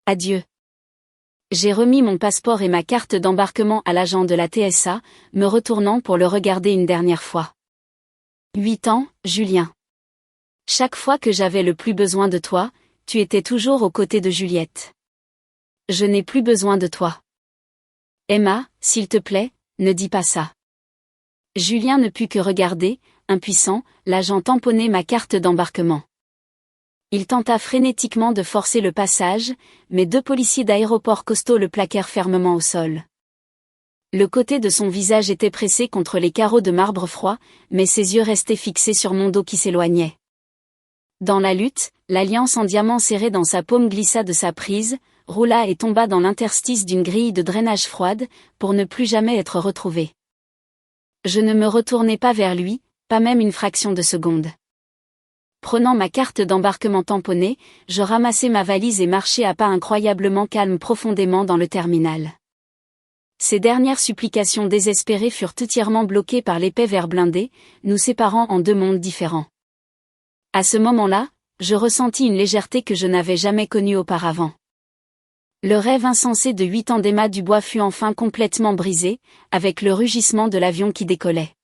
Adieu. J'ai remis mon passeport et ma carte d'embarquement à l'agent de la TSA, me retournant pour le regarder une dernière fois. 8 ans, Julien. Chaque fois que j'avais le plus besoin de toi, tu étais toujours aux côtés de Juliette. Je n'ai plus besoin de toi. Emma, s'il te plaît, ne dis pas ça. Julien ne put que regarder, impuissant, l'agent tamponner ma carte d'embarquement. Il tenta frénétiquement de forcer le passage, mais 2 policiers d'aéroport costauds le plaquèrent fermement au sol. Le côté de son visage était pressé contre les carreaux de marbre froid, mais ses yeux restaient fixés sur mon dos qui s'éloignait. Dans la lutte, l'alliance en diamant serrée dans sa paume glissa de sa prise, roula et tomba dans l'interstice d'une grille de drainage froide, pour ne plus jamais être retrouvée. Je ne me retournai pas vers lui, pas même une fraction de seconde. Prenant ma carte d'embarquement tamponnée, je ramassai ma valise et marchai à pas incroyablement calmes profondément dans le terminal. Ces dernières supplications désespérées furent entièrement bloquées par l'épais verre blindé, nous séparant en 2 mondes différents. À ce moment-là, je ressentis une légèreté que je n'avais jamais connue auparavant. Le rêve insensé de 8 ans d'Emma Dubois fut enfin complètement brisé, avec le rugissement de l'avion qui décollait.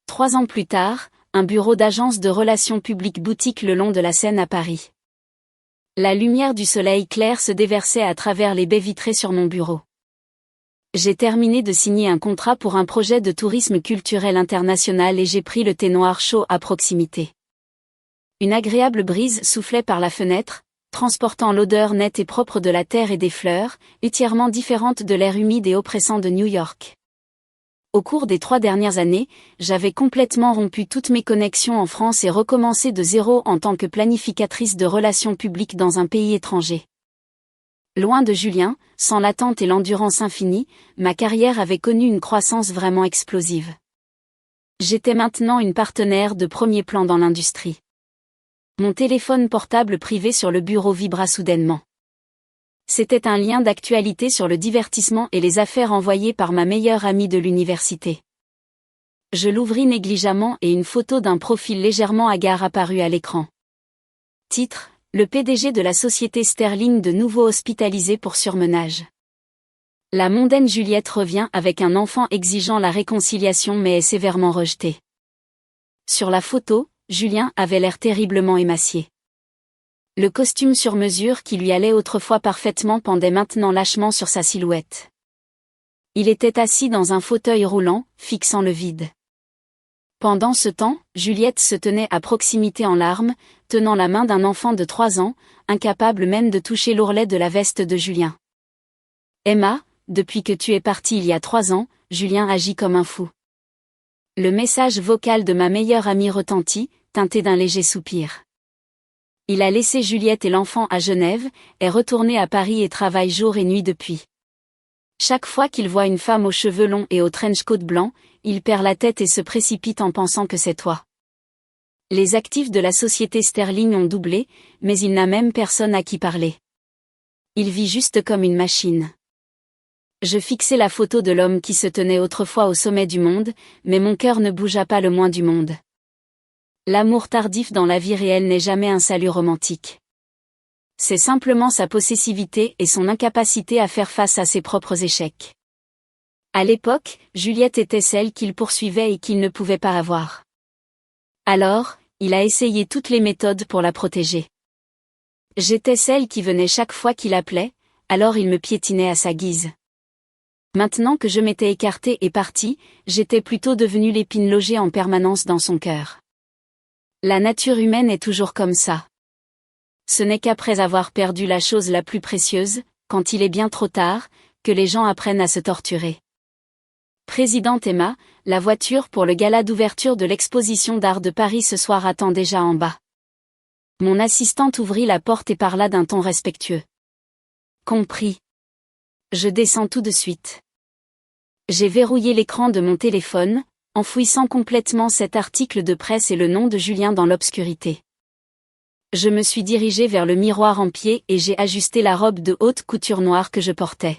3 ans plus tard, un bureau d'agence de relations publiques boutique le long de la Seine à Paris. La lumière du soleil clair se déversait à travers les baies vitrées sur mon bureau. J'ai terminé de signer un contrat pour un projet de tourisme culturel international et j'ai pris le thé noir chaud à proximité. Une agréable brise soufflait par la fenêtre, transportant l'odeur nette et propre de la terre et des fleurs, entièrement différente de l'air humide et oppressant de New York. Au cours des 3 dernières années, j'avais complètement rompu toutes mes connexions en France et recommencé de zéro en tant que planificatrice de relations publiques dans un pays étranger. Loin de Julien, sans l'attente et l'endurance infinie, ma carrière avait connu une croissance vraiment explosive. J'étais maintenant une partenaire de premier plan dans l'industrie. Mon téléphone portable privé sur le bureau vibra soudainement. C'était un lien d'actualité sur le divertissement et les affaires envoyé par ma meilleure amie de l'université. Je l'ouvris négligemment et une photo d'un profil légèrement hagard apparut à l'écran. Titre : Le PDG de la société Sterling de nouveau hospitalisé pour surmenage. La mondaine Juliette revient avec un enfant exigeant la réconciliation mais est sévèrement rejetée. Sur la photo, Julien avait l'air terriblement émacié. Le costume sur mesure qui lui allait autrefois parfaitement pendait maintenant lâchement sur sa silhouette. Il était assis dans un fauteuil roulant, fixant le vide. Pendant ce temps, Juliette se tenait à proximité en larmes, tenant la main d'un enfant de 3 ans, incapable même de toucher l'ourlet de la veste de Julien. Emma, depuis que tu es partie il y a 3 ans, Julien agit comme un fou. Le message vocal de ma meilleure amie retentit, teinté d'un léger soupir. Il a laissé Juliette et l'enfant à Genève, est retourné à Paris et travaille jour et nuit depuis. Chaque fois qu'il voit une femme aux cheveux longs et au trench-coat blanc, il perd la tête et se précipite en pensant que c'est toi. Les actifs de la société Sterling ont doublé, mais il n'a même personne à qui parler. Il vit juste comme une machine. Je fixai la photo de l'homme qui se tenait autrefois au sommet du monde, mais mon cœur ne bougea pas le moins du monde. L'amour tardif dans la vie réelle n'est jamais un salut romantique. C'est simplement sa possessivité et son incapacité à faire face à ses propres échecs. À l'époque, Juliette était celle qu'il poursuivait et qu'il ne pouvait pas avoir. Alors, il a essayé toutes les méthodes pour la protéger. J'étais celle qui venait chaque fois qu'il appelait, alors il me piétinait à sa guise. Maintenant que je m'étais écartée et partie, j'étais plutôt devenue l'épine logée en permanence dans son cœur. La nature humaine est toujours comme ça. Ce n'est qu'après avoir perdu la chose la plus précieuse, quand il est bien trop tard, que les gens apprennent à se torturer. Présidente Emma, la voiture pour le gala d'ouverture de l'exposition d'art de Paris ce soir attend déjà en bas. Mon assistante ouvrit la porte et parla d'un ton respectueux. Compris. Je descends tout de suite. J'ai verrouillé l'écran de mon téléphone, enfouissant complètement cet article de presse et le nom de Julien dans l'obscurité. Je me suis dirigée vers le miroir en pied et j'ai ajusté la robe de haute couture noire que je portais.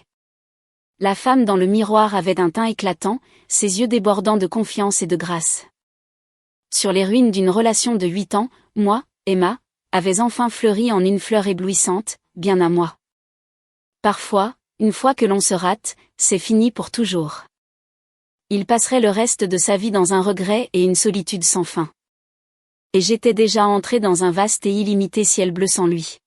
La femme dans le miroir avait un teint éclatant, ses yeux débordant de confiance et de grâce. Sur les ruines d'une relation de 8 ans, moi, Emma, avais enfin fleuri en une fleur éblouissante, bien à moi. Parfois, une fois que l'on se rate, c'est fini pour toujours. Il passerait le reste de sa vie dans un regret et une solitude sans fin. Et j'étais déjà entrée dans un vaste et illimité ciel bleu sans lui.